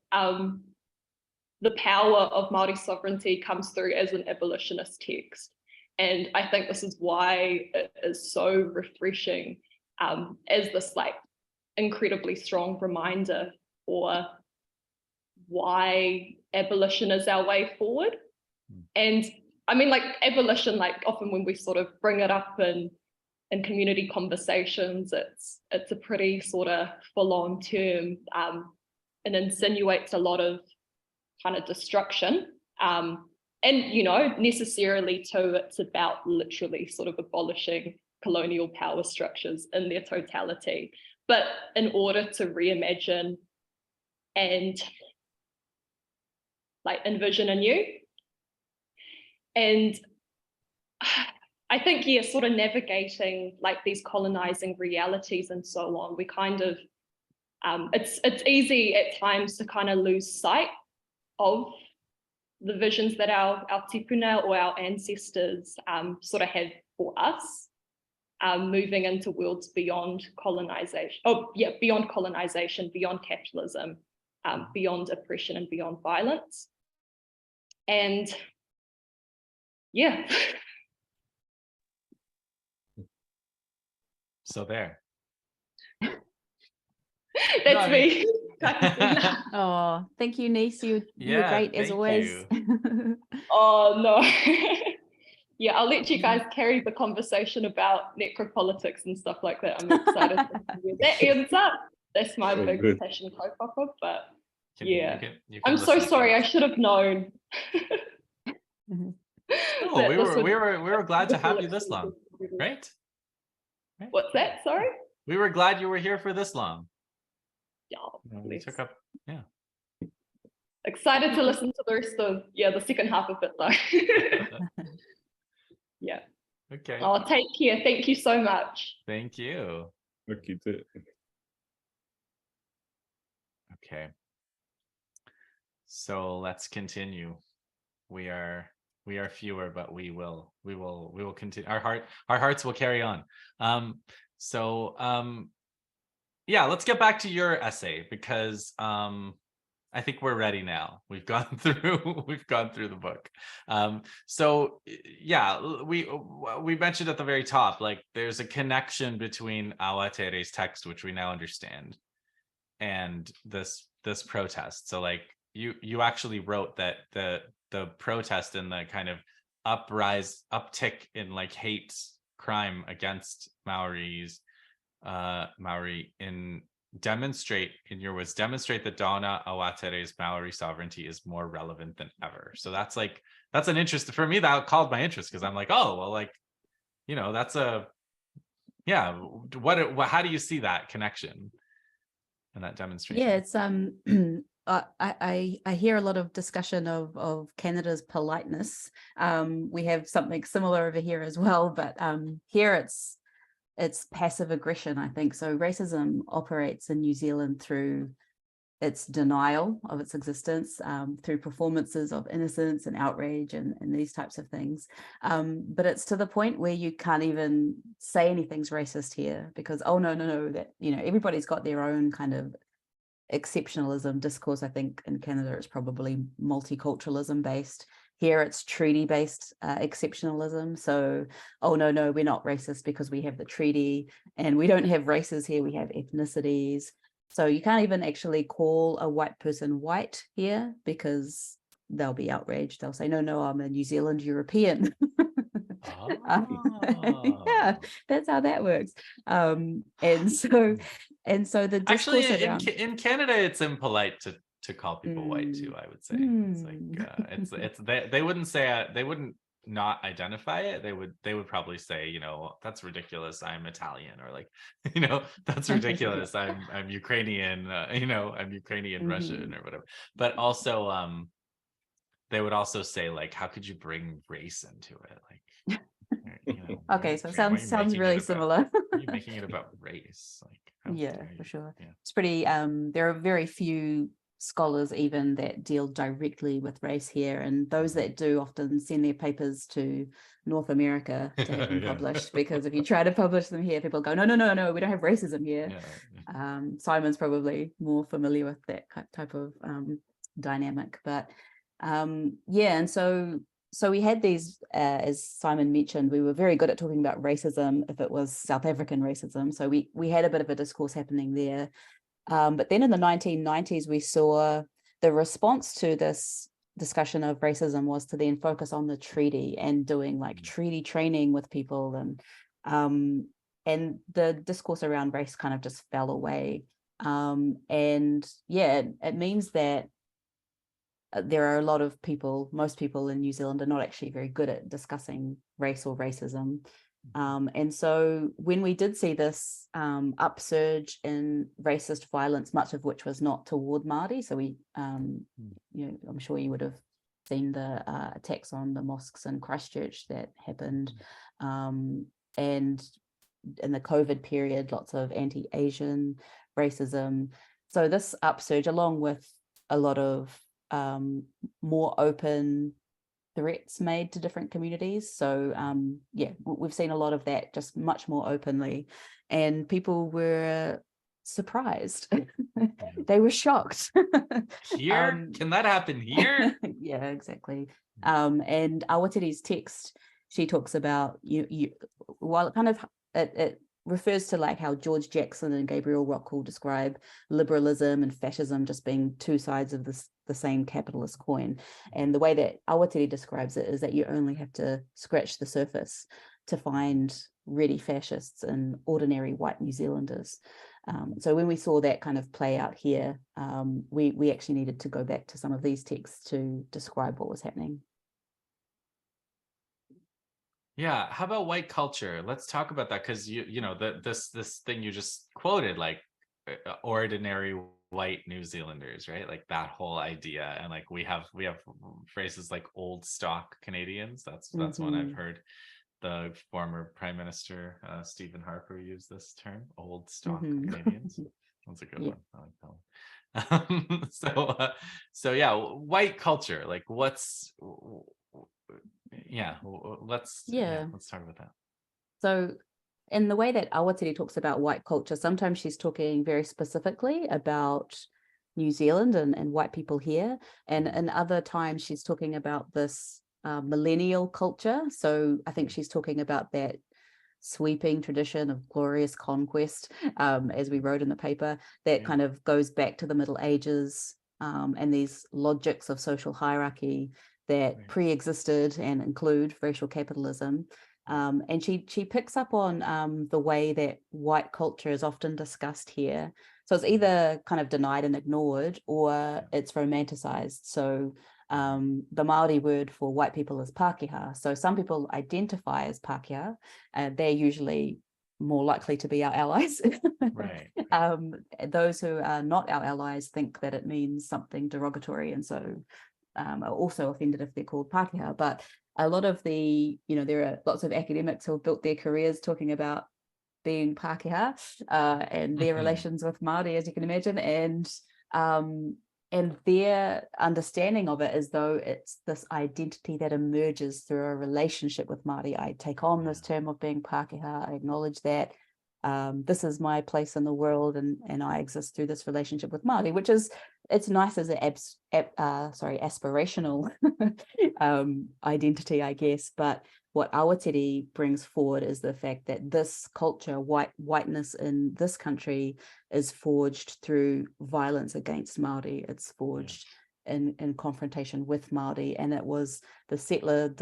the power of Maori sovereignty comes through as an abolitionist text. And I think this is why it is so refreshing as this like incredibly strong reminder for why abolition is our way forward. And I mean, like abolition, like often when we sort of bring it up in community conversations, it's a pretty sort of full-on term and insinuates a lot of kind of destruction. And, you know, necessarily too, it's about literally sort of abolishing colonial power structures in their totality. But in order to reimagine and like envision anew. And I think, yeah, sort of navigating like these colonizing realities and so on, we kind of, it's easy at times to kind of lose sight of the visions that our tipuna or our ancestors sort of had for us, moving into worlds beyond colonization, beyond colonization, beyond capitalism, beyond oppression and beyond violence. And yeah. So there. That's me. Oh, thank you, Nice. You were great as always. Oh no. Yeah, I'll let you guys carry the conversation about necropolitics and stuff like that. I'm excited to see where that ends up. That's my big passion kaupapa, but yeah. I'm so sorry, I should have known. No, we were glad to have you this long, right? What's that? Sorry? We were glad you were here for this long. Yeah, we took up, yeah. Excited to listen to the rest of the second half of it though. Yeah. Okay. Oh, take care. Thank you so much. Thank you. Thank you too. Okay. So let's continue. we are fewer, but we will continue. Our hearts will carry on. Yeah, let's get back to your essay, because I think we're ready now. We've gone through the book. So yeah, we mentioned at the very top, like there's a connection between Awatere's text, which we now understand, and this protest. So like you actually wrote that the protest and the kind of uptick in like hate crime against Maori demonstrate that Donna Awatere's Maori sovereignty is more relevant than ever. So that's an interest for me. That called my interest, because I'm like, oh well, like, that's how do you see that connection and that demonstration? Yeah, it's I hear a lot of discussion of Canada's politeness. We have something similar over here as well, but here it's passive aggression, I think. So racism operates in New Zealand through its denial of its existence, through performances of innocence and outrage and these types of things. But it's to the point where you can't even say anything's racist here, because, oh, no, that, everybody's got their own kind of exceptionalism discourse. I think in Canada, it's probably multiculturalism based. Here it's treaty-based exceptionalism. So, oh, no, we're not racist because we have the treaty, and we don't have races here, we have ethnicities. So you can't even actually call a white person white here, because they'll be outraged. They'll say, no, I'm a New Zealand European. Yeah, that's how that works. And so the discourse actually around... in Canada, it's impolite to call people white too, I would say. It's like they wouldn't say they wouldn't not identify it. They would probably say, that's ridiculous, I'm Italian, or like, that's ridiculous, I'm Ukrainian, I'm Ukrainian Russian or whatever. But also they would also say, like, how could you bring race into it? Like, okay, so it sounds really similar. Are you making it about race? Like, yeah, for sure. Yeah. It's pretty there are very few scholars even that deal directly with race here, and those that do often send their papers to North America to have them published, because if you try to publish them here, people go, no, we don't have racism here. Simon's probably more familiar with that type of dynamic, but yeah. And so we had these, as Simon mentioned, we were very good at talking about racism if it was South African racism. So we had a bit of a discourse happening there. But then in the 1990s, we saw the response to this discussion of racism was to then focus on the treaty and doing like treaty training with people. And the discourse around race kind of just fell away. And yeah, it means that there are a lot of people, most people in New Zealand are not actually very good at discussing race or racism. And so when we did see this upsurge in racist violence, much of which was not toward Māori, so we, I'm sure you would have seen the attacks on the mosques in Christchurch that happened, and in the COVID period, lots of anti-Asian racism. So this upsurge, along with a lot of more open threats made to different communities. So yeah, we've seen a lot of that just much more openly, and people were surprised. They were shocked. Here? Can that happen here? Yeah, exactly. And Awatere's text, she talks about while it refers to like how George Jackson and Gabriel Rockall describe liberalism and fascism just being two sides of the same capitalist coin. And the way that Awatere describes it is that you only have to scratch the surface to find really fascists and ordinary white New Zealanders. So when we saw that kind of play out here, we actually needed to go back to some of these texts to describe what was happening. Yeah, how about white culture? Let's talk about that, because this thing you just quoted, like ordinary white New Zealanders, right? Like that whole idea, and like we have phrases like old stock Canadians. That's one I've heard. The former Prime Minister Stephen Harper used this term, old stock Canadians. That's a good one. I like that one. So yeah, white culture. Like, let's Yeah. let's talk about that. So in the way that Awatere talks about white culture, sometimes she's talking very specifically about New Zealand and white people here. And in other times, she's talking about this millennial culture. So I think she's talking about that sweeping tradition of glorious conquest, as we wrote in the paper, that kind of goes back to the Middle Ages, and these logics of social hierarchy that pre-existed and include racial capitalism. And she picks up on the way that white culture is often discussed here. So it's either kind of denied and ignored, or it's romanticized. So the Maori word for white people is Pākehā. So some people identify as Pākehā. They're usually more likely to be our allies. Right. Those who are not our allies think that it means something derogatory, and so are also offended if they're called Pākehā. But a lot of the, there are lots of academics who have built their careers talking about being Pākehā and their relations with Māori, as you can imagine, and their understanding of it as though it's this identity that emerges through a relationship with Māori. I take on this term of being Pākehā. I acknowledge that this is my place in the world, and I exist through this relationship with Māori, which is, it's nice as an aspirational identity, I guess. But what Awatere brings forward is the fact that this culture, whiteness in this country, is forged through violence against Māori. It's forged in confrontation with Māori, and it was the settler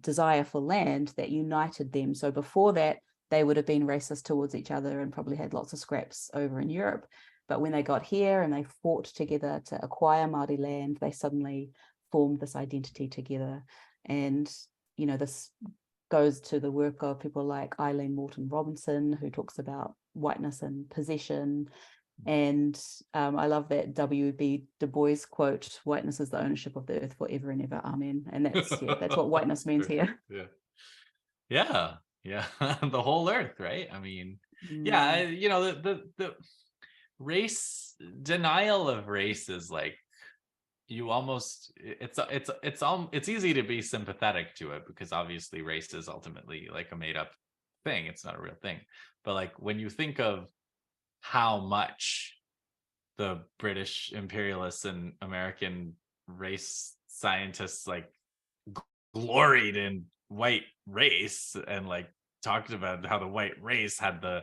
desire for land that united them. So before that, they would have been racist towards each other and probably had lots of scraps over in Europe. But when they got here and they fought together to acquire Māori land, they suddenly formed this identity together. And, this goes to the work of people like Eileen Moulton Robinson, who talks about whiteness and possession. And I love that W.B. Du Bois quote, "Whiteness is the ownership of the earth forever and ever, amen." And that's what whiteness means here. Yeah. The whole earth, right? I mean, the race, denial of race is like, you almost, it's easy to be sympathetic to it, because obviously race is ultimately like a made up thing. It's not a real thing. But like, when you think of how much the British imperialists and American race scientists like gloried in white race, and like talked about how the white race had the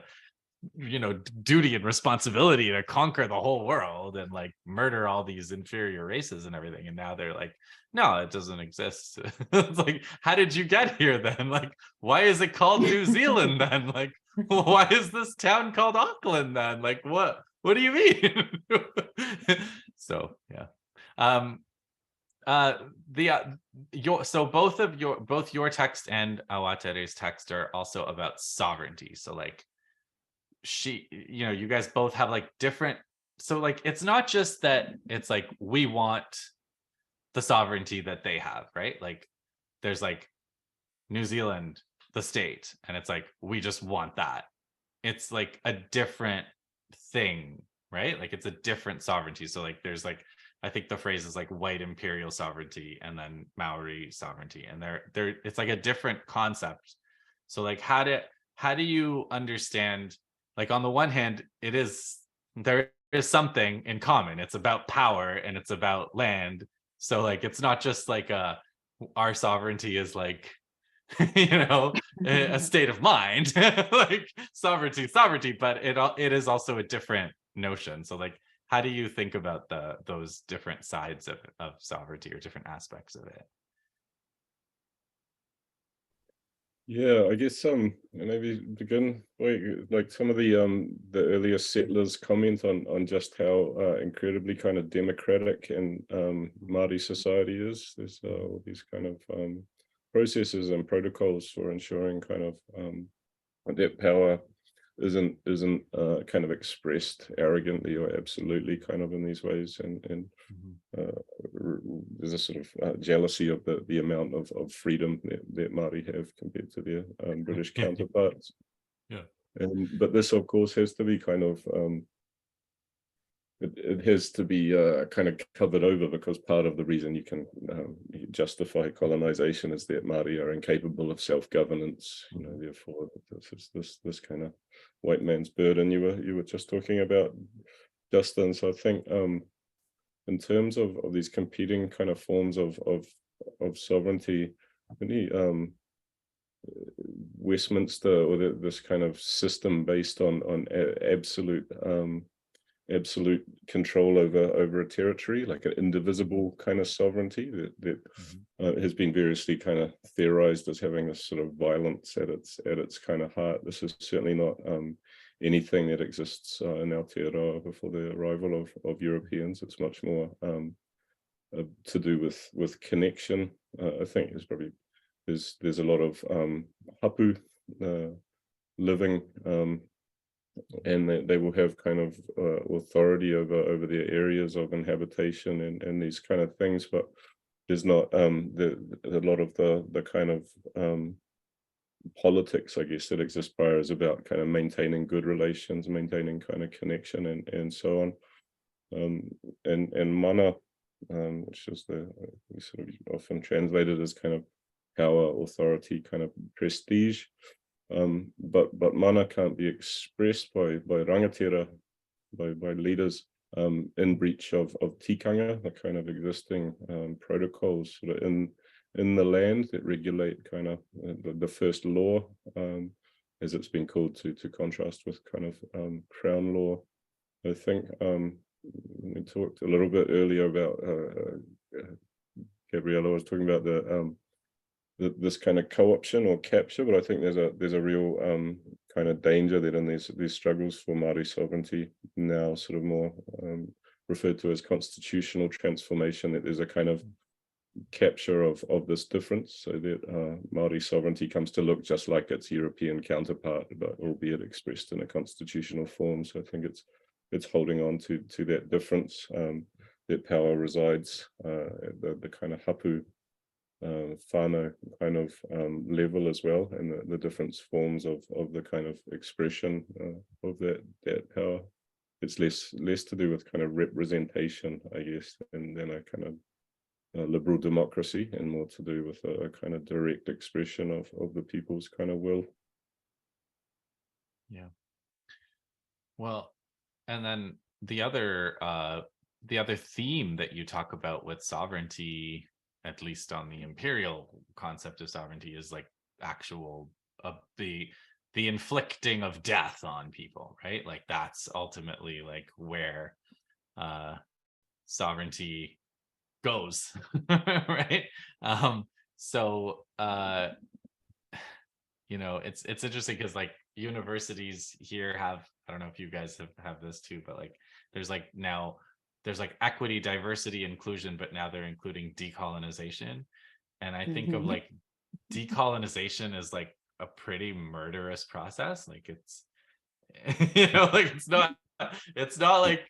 duty and responsibility to conquer the whole world and like murder all these inferior races and everything, and now they're like, no, it doesn't exist. It's like, how did you get here then? Like, why is it called New Zealand then? Like, why is this town called Auckland then? Like, what do you mean? So both your text and Awatere's text are also about sovereignty. So like, you guys both have like different, so like, it's not just that it's like we want the sovereignty that they have, right? Like, there's like New Zealand, the state, and it's like we just want that. It's like a different thing, right? Like, it's a different sovereignty. So like, there's like, I think the phrase is like white imperial sovereignty and then Maori sovereignty, and it's like a different concept. So like, how do you understand, like, on the one hand, there is something in common. It's about power and it's about land. So like, it's not just like our sovereignty is like, a state of mind, like sovereignty, but it is also a different notion. So like, how do you think about those different sides of sovereignty, or different aspects of it? Yeah, I guess maybe begin like some of the earlier settlers comment on just how incredibly kind of democratic and Māori society is. There's all these kind of processes and protocols for ensuring kind of that power isn't kind of expressed arrogantly or absolutely kind of in these ways, and there's a sort of jealousy of the amount of freedom that Māori have compared to their British counterparts. But this, of course, has to be kind of it has to be kind of covered over, because part of the reason you can justify colonization is that Māori are incapable of self-governance, you know, therefore this kind of white man's burden you were just talking about, Justin. So I think in terms of these competing kind of forms of sovereignty, any Westminster, or this kind of system based on absolute control over a territory, like an indivisible kind of sovereignty that has been variously kind of theorized as having this sort of violence at its kind of heart. This is certainly not anything that exists in Aotearoa before the arrival of Europeans. It's much more to do with connection. I think there's a lot of hapu living, and they will have kind of authority over their areas of inhabitation and these kind of things, but there's not a lot of the kind of politics, I guess, that exists prior is about kind of maintaining good relations, maintaining kind of connection and so on. And mana, which is we sort of often translated as kind of power, authority, kind of prestige. But mana can't be expressed by rangatira, by leaders in breach of tikanga, the kind of existing protocols sort of in the land that regulate kind of the first law, as it's been called, to contrast with kind of crown law. I think we talked a little bit earlier about Gabriella was talking about this kind of co-option or capture, but I think there's a real kind of danger that in these struggles for Maori sovereignty, now sort of more referred to as constitutional transformation, that there's a kind of capture of this difference, so that Maori sovereignty comes to look just like its European counterpart, but albeit expressed in a constitutional form. So I think it's holding on to that difference, that power resides at the kind of hapu whānau kind of level as well, and the different forms of the kind of expression of that power. It's less to do with kind of representation, I guess, and then a kind of liberal democracy, and more to do with a kind of direct expression of the people's kind of will. Yeah. Well, and then the other theme that you talk about with sovereignty, at least on the imperial concept of sovereignty, is like actual the inflicting of death on people, right? Like that's ultimately like where sovereignty goes, right? So you know, it's interesting because like universities here have, I don't know if you guys have this too, but like there's like equity, diversity, inclusion, but now they're including decolonization. And I think of like decolonization as like a pretty murderous process. Like it's, you know, like it's not like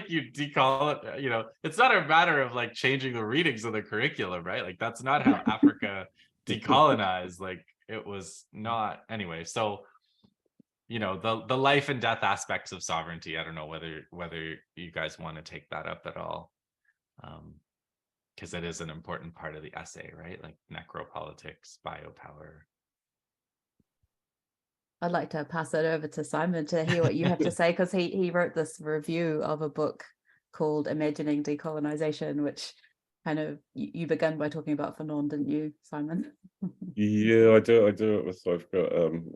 you decolonize, you know, it's not a matter of like changing the readings of the curriculum, right? Like that's not how Africa decolonized. Like it was not anyway. So, you know, the life and death aspects of sovereignty, I don't know whether you guys want to take that up at all, because it is an important part of the essay, right? Like necropolitics, biopower. I'd like to pass it over to Simon to hear what you have to say, because he wrote this review of a book called Imagining Decolonization, which kind of you began by talking about Fanon, didn't you, Simon? Yeah, I do it with, I've got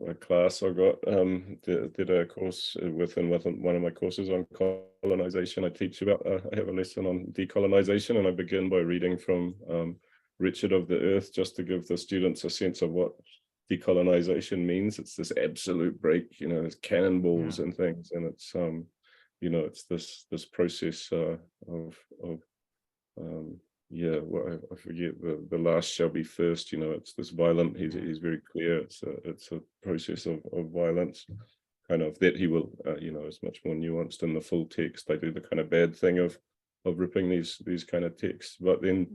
a class I got did a course within one of my courses on colonization. I teach about I have a lesson on decolonization, and I begin by reading from Richard of the Earth, just to give the students a sense of what decolonization means. It's this absolute break, you know, there's cannonballs and things, and it's you know, it's this process of yeah, well, I forget the last shall be first, you know, it's this violent, he's very clear, it's a process of violence, kind of, that he will you know, is much more nuanced in the full text. They do the kind of bad thing of ripping these kind of texts, but then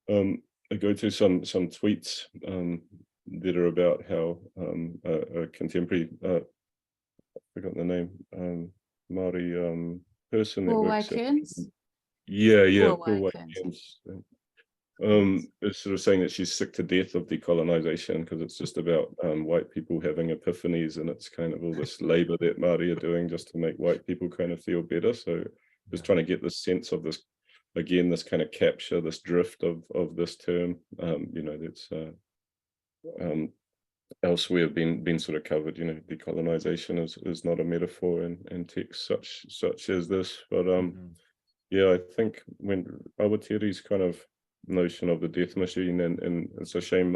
I go to some tweets that are about how a contemporary I forgot the name, Maori person that works at, yeah, Paul White Kearns. It's sort of saying that she's sick to death of decolonization because it's just about white people having epiphanies, and it's kind of all this labor that Māori are doing just to make white people kind of feel better. So just trying to get this sense of this, again, this kind of capture, this drift of this term, you know, that's elsewhere been sort of covered. You know, decolonization is not a metaphor in texts such as this. But yeah, I think when Awatere's kind of notion of the death machine, and it's a shame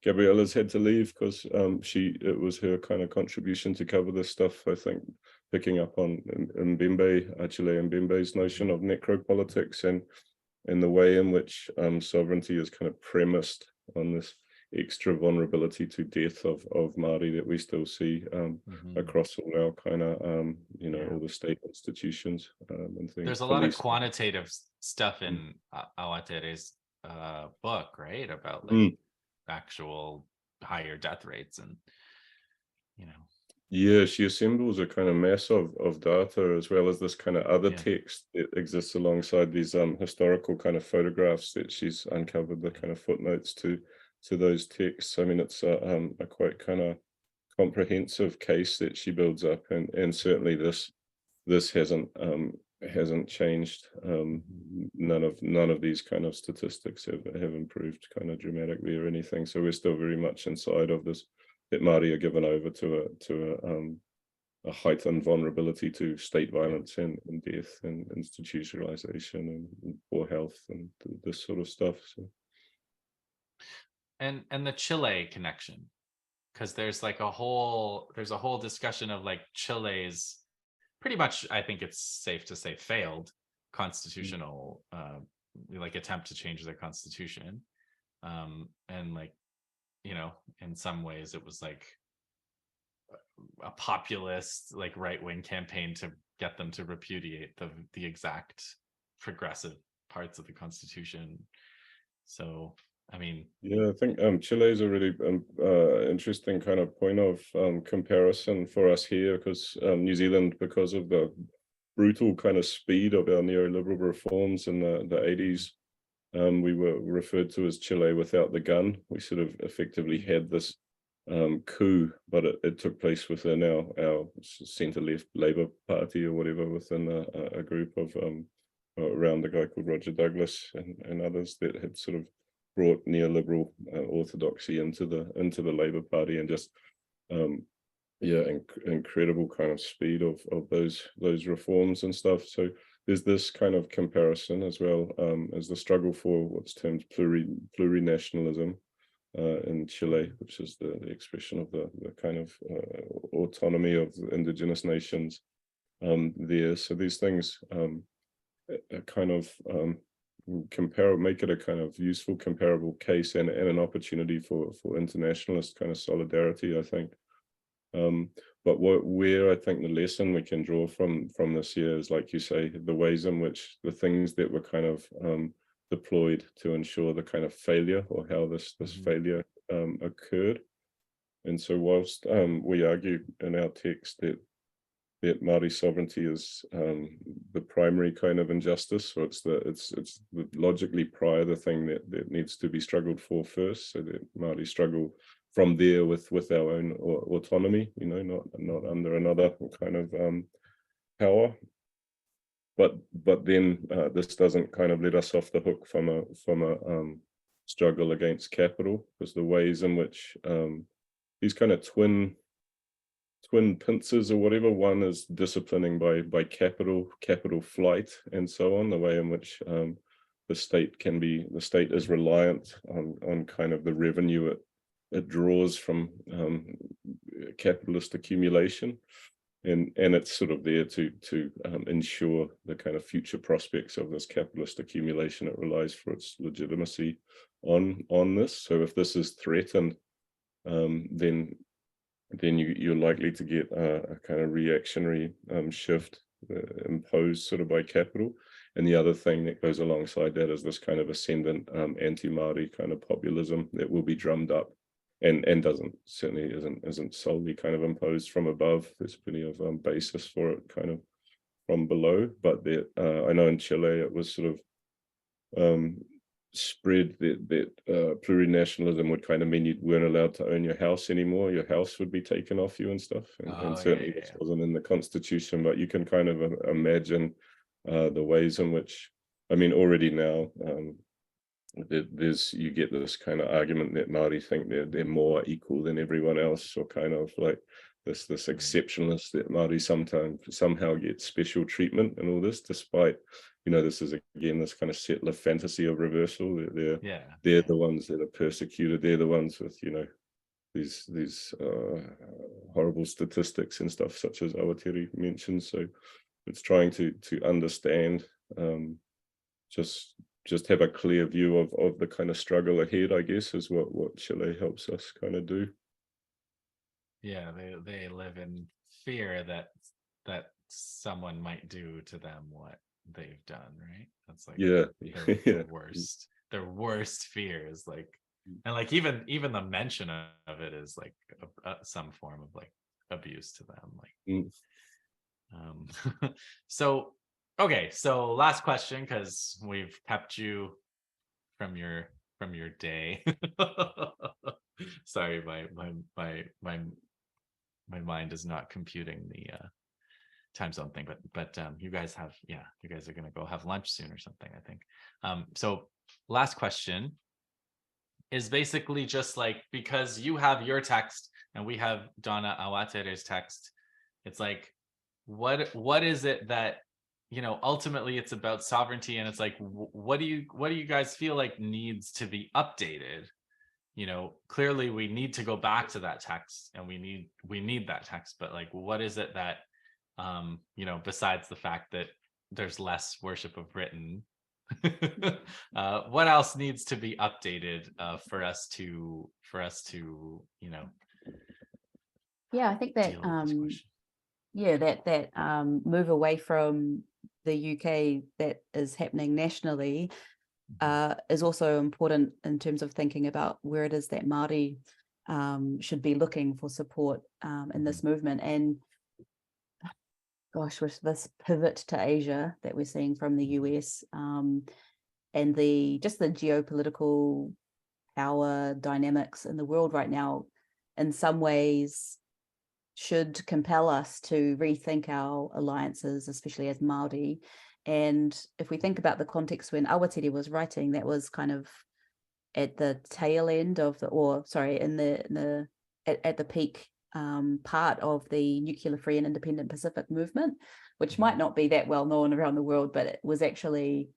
Gabriella's had to leave because it was her kind of contribution to cover this stuff. I think picking up on Mbembe, Chile and Mbembe's notion of necropolitics and the way in which sovereignty is kind of premised on this extra vulnerability to death of Māori that we still see across all our kind of you know, all the state institutions and things. There's a lot of quantitative stuff in Awatere's book, right, about like actual higher death rates, and you know. Yeah, she assembles a kind of mass of data, as well as this kind of other text that exists alongside these historical kind of photographs that she's uncovered, the kind of footnotes to those texts. I mean, it's a quite kind of comprehensive case that she builds up, and certainly this hasn't changed. None of these kind of statistics have improved kind of dramatically or anything. So we're still very much inside of this, that Māori are given over to a heightened vulnerability to state violence and death and institutionalization and poor health and this sort of stuff. So. And the Chile connection, because there's a whole discussion of like Chile's pretty much, I think it's safe to say, failed constitutional like attempt to change their constitution, and like, you know, in some ways it was like a populist, like right-wing campaign to get them to repudiate the exact progressive parts of the constitution. So I mean, yeah, I think Chile is a really interesting kind of point of comparison for us here, because New Zealand, because of the brutal kind of speed of our neoliberal reforms in the 80s, we were referred to as Chile without the gun. We sort of effectively had this coup, but it took place within our centre-left Labour Party or whatever, within a group of around a guy called Roger Douglas and others that had sort of brought neoliberal orthodoxy into the Labour Party, and just incredible kind of speed of those reforms and stuff. So there's this kind of comparison, as well as the struggle for what's termed plurinationalism in Chile, which is the expression of the kind of autonomy of the indigenous nations there. So these things kind of make it a kind of useful comparable case and an opportunity for internationalist kind of solidarity, I think. But where I think the lesson we can draw from this year is, like you say, the ways in which the things that were kind of deployed to ensure the kind of failure, or how this failure occurred. And so whilst we argue in our text that Maori sovereignty is the primary kind of injustice, so it's the logically prior, the thing that needs to be struggled for first, so that Maori struggle from there with our own autonomy, you know, not under another kind of power. But then this doesn't kind of let us off the hook from a struggle against capital, because the ways in which these kind of twin pincers or whatever, one is disciplining by capital flight and so on, the way in which the state is reliant on kind of the revenue it draws from capitalist accumulation, and it's sort of there to ensure the kind of future prospects of this capitalist accumulation. It relies for its legitimacy on this. So if this is threatened, then you're likely to get a kind of reactionary shift imposed sort of by capital. And the other thing that goes alongside that is this kind of ascendant anti-Maori kind of populism that will be drummed up, and certainly isn't solely kind of imposed from above. There's plenty of basis for it kind of from below. But I know in Chile it was sort of spread that plurinationalism would kind of mean you weren't allowed to own your house anymore. Your house would be taken off you and stuff. And certainly this wasn't in the Constitution, but you can kind of imagine the ways in which, I mean, already now, you get this kind of argument that Maori think they're more equal than everyone else, or kind of like this exceptionalist that Maori somehow get special treatment and all this, despite, you know, this is again this kind of settler fantasy of reversal. They're the ones that are persecuted. They're the ones with, you know, these horrible statistics and stuff, such as Awatere mentioned. So it's trying to understand, just have a clear view of the kind of struggle ahead, I guess, is what Chile helps us kind of do. Yeah, they live in fear that someone might do to them what they've done, right? That's like the worst. Their worst fear is like, and like even the mention of it is like some form of like abuse to them. Like, so okay, so last question, because we've kept you from your day. Sorry, my mind is not computing the time zone thing, but you guys are gonna go have lunch soon or something, I think. So last question is basically just like, because you have your text and we have Donna Awatere's text, it's like, what is it that, you know, ultimately it's about sovereignty, and it's like, what do you guys feel like needs to be updated? You know, clearly we need to go back to that text, and we need that text, but like, what is it that, you know, besides the fact that there's less worship of Britain, what else needs to be updated for us to, you know? Yeah, I think that that move away from the UK that is happening nationally is also important in terms of thinking about where it is that Māori should be looking for support in this movement. And gosh, with this pivot to Asia that we're seeing from the US, and the geopolitical power dynamics in the world right now, in some ways should compel us to rethink our alliances, especially as Māori. And if we think about the context when Awatere was writing, that was kind of at the tail end of at the peak part of the nuclear free and independent Pacific movement, which might not be that well known around the world, but it was actually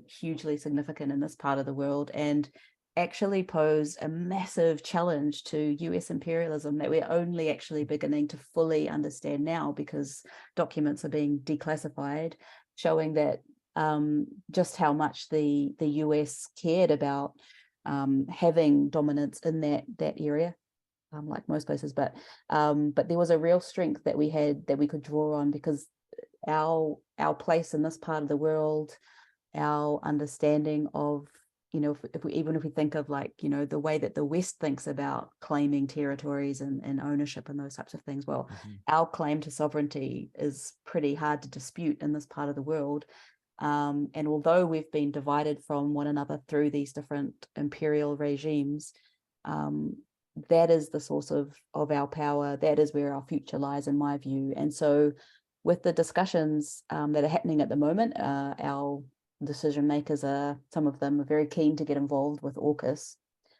hugely significant in this part of the world, and actually posed a massive challenge to US imperialism that we're only actually beginning to fully understand now, because documents are being declassified, showing that just how much the US cared about having dominance in that area, like most places, but there was a real strength that we had that we could draw on, because our place in this part of the world, our understanding of, you know, if we think of, like, you know, the way that the West thinks about claiming territories and ownership and those types of things, well, our claim to sovereignty is pretty hard to dispute in this part of the world. And although we've been divided from one another through these different imperial regimes, that is the source of our power. That is where our future lies, in my view. And so with the discussions that are happening at the moment, our decision makers some of them are very keen to get involved with AUKUS.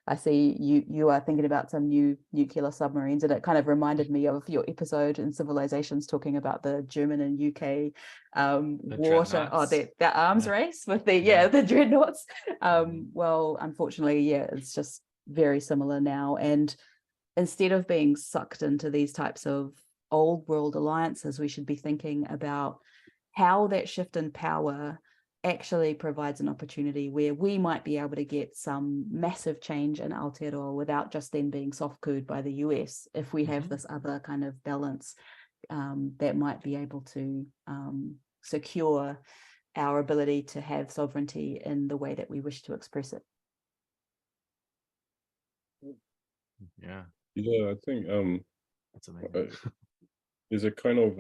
I see you are thinking about some new nuclear submarines, and it kind of reminded me of your episode in Civilizations talking about the German and UK water, the arms race with the dreadnoughts. Well, unfortunately, it's just very similar now. And instead of being sucked into these types of old world alliances, we should be thinking about how that shift in power actually provides an opportunity where we might be able to get some massive change in Aotearoa without just then being soft-cooed by the US, if we have this other kind of balance that might be able to secure our ability to have sovereignty in the way that we wish to express it. I think that's amazing. there's a kind of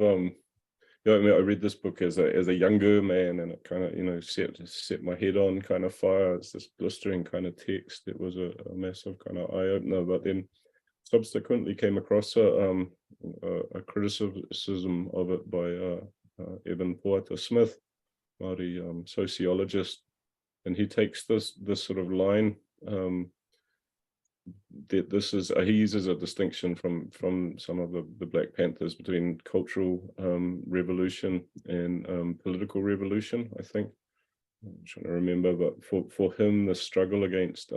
yeah, I mean, I read this book as a younger man, and it kind of, you know, set my head on kind of fire. It's this blistering kind of text. It was a massive kind of eye opener. But then subsequently came across a criticism of it by Evan Poata Smith, Maori sociologist, and he takes this sort of line. That this is he uses a distinction from some of the Black Panthers between cultural revolution and political revolution. I think I'm trying to remember, but for him, the struggle against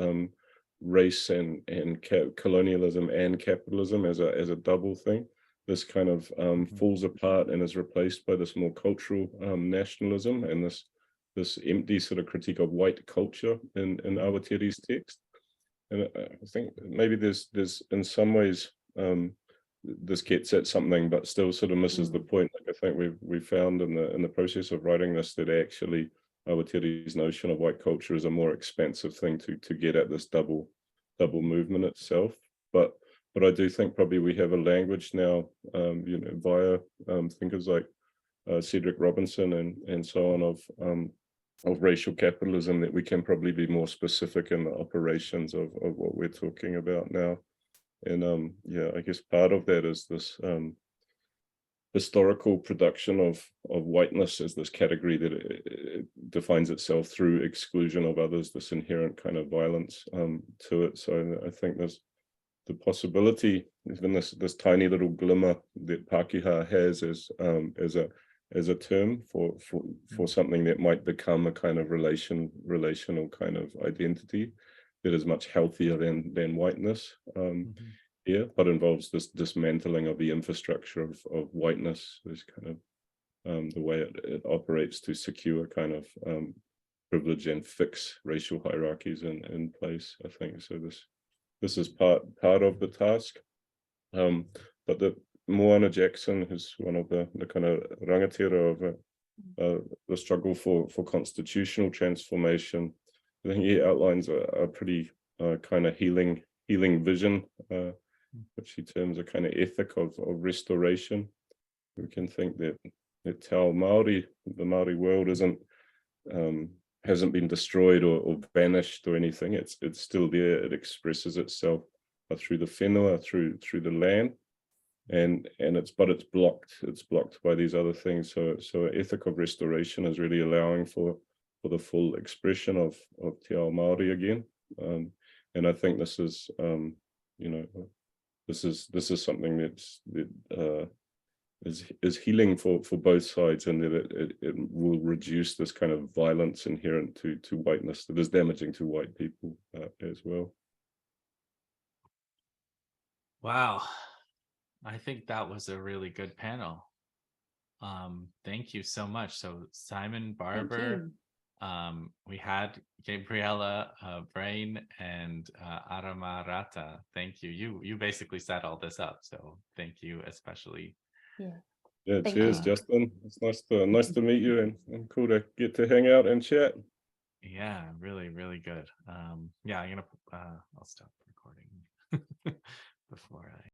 race and colonialism and capitalism as a double thing, this kind of falls apart and is replaced by this more cultural nationalism and this empty sort of critique of white culture in Awatere's text. And I think maybe there's in some ways this gets at something, but still sort of misses the point. Like I think we found in the process of writing this that actually Awatere's notion of white culture is a more expansive thing to get at this double movement itself. But I do think probably we have a language now, you know, via thinkers like Cedric Robinson and so on of racial capitalism, that we can probably be more specific in the operations of what we're talking about now. And yeah, I guess part of that is this historical production of whiteness as this category that it defines itself through exclusion of others, this inherent kind of violence to it. So I think there's the possibility, even this tiny little glimmer that Pākehā has as a term for something that might become a kind of relational kind of identity that is much healthier than whiteness. Yeah, but involves this dismantling of the infrastructure of whiteness, this kind of the way it operates to secure kind of privilege and fix racial hierarchies in place. I think so. This is part of the task, but the Moana Jackson, who's one of the kind of rangatira of the struggle for constitutional transformation, I think he outlines a pretty kind of healing vision, which he terms a kind of ethic of restoration. We can think that Te Ao Māori, the Māori world, hasn't been destroyed or banished or anything. It's still there. It expresses itself through the whenua, through the land. And it's blocked by these other things. So ethic of restoration is really allowing for the full expression of Te Ao Māori again. And I think this is you know, this is something that is healing for both sides, and that it will reduce this kind of violence inherent to whiteness that is damaging to white people as well. Wow. I think that was a really good panel. Thank you so much. So Simon Barber, we had Gabriella Brayne and Arama Rata. Thank you. You basically set all this up, so thank you especially. Yeah, Thank cheers, you. Justin. It's nice to meet you and cool to get to hang out and chat. Yeah, really, really good. Yeah, I'll stop recording before I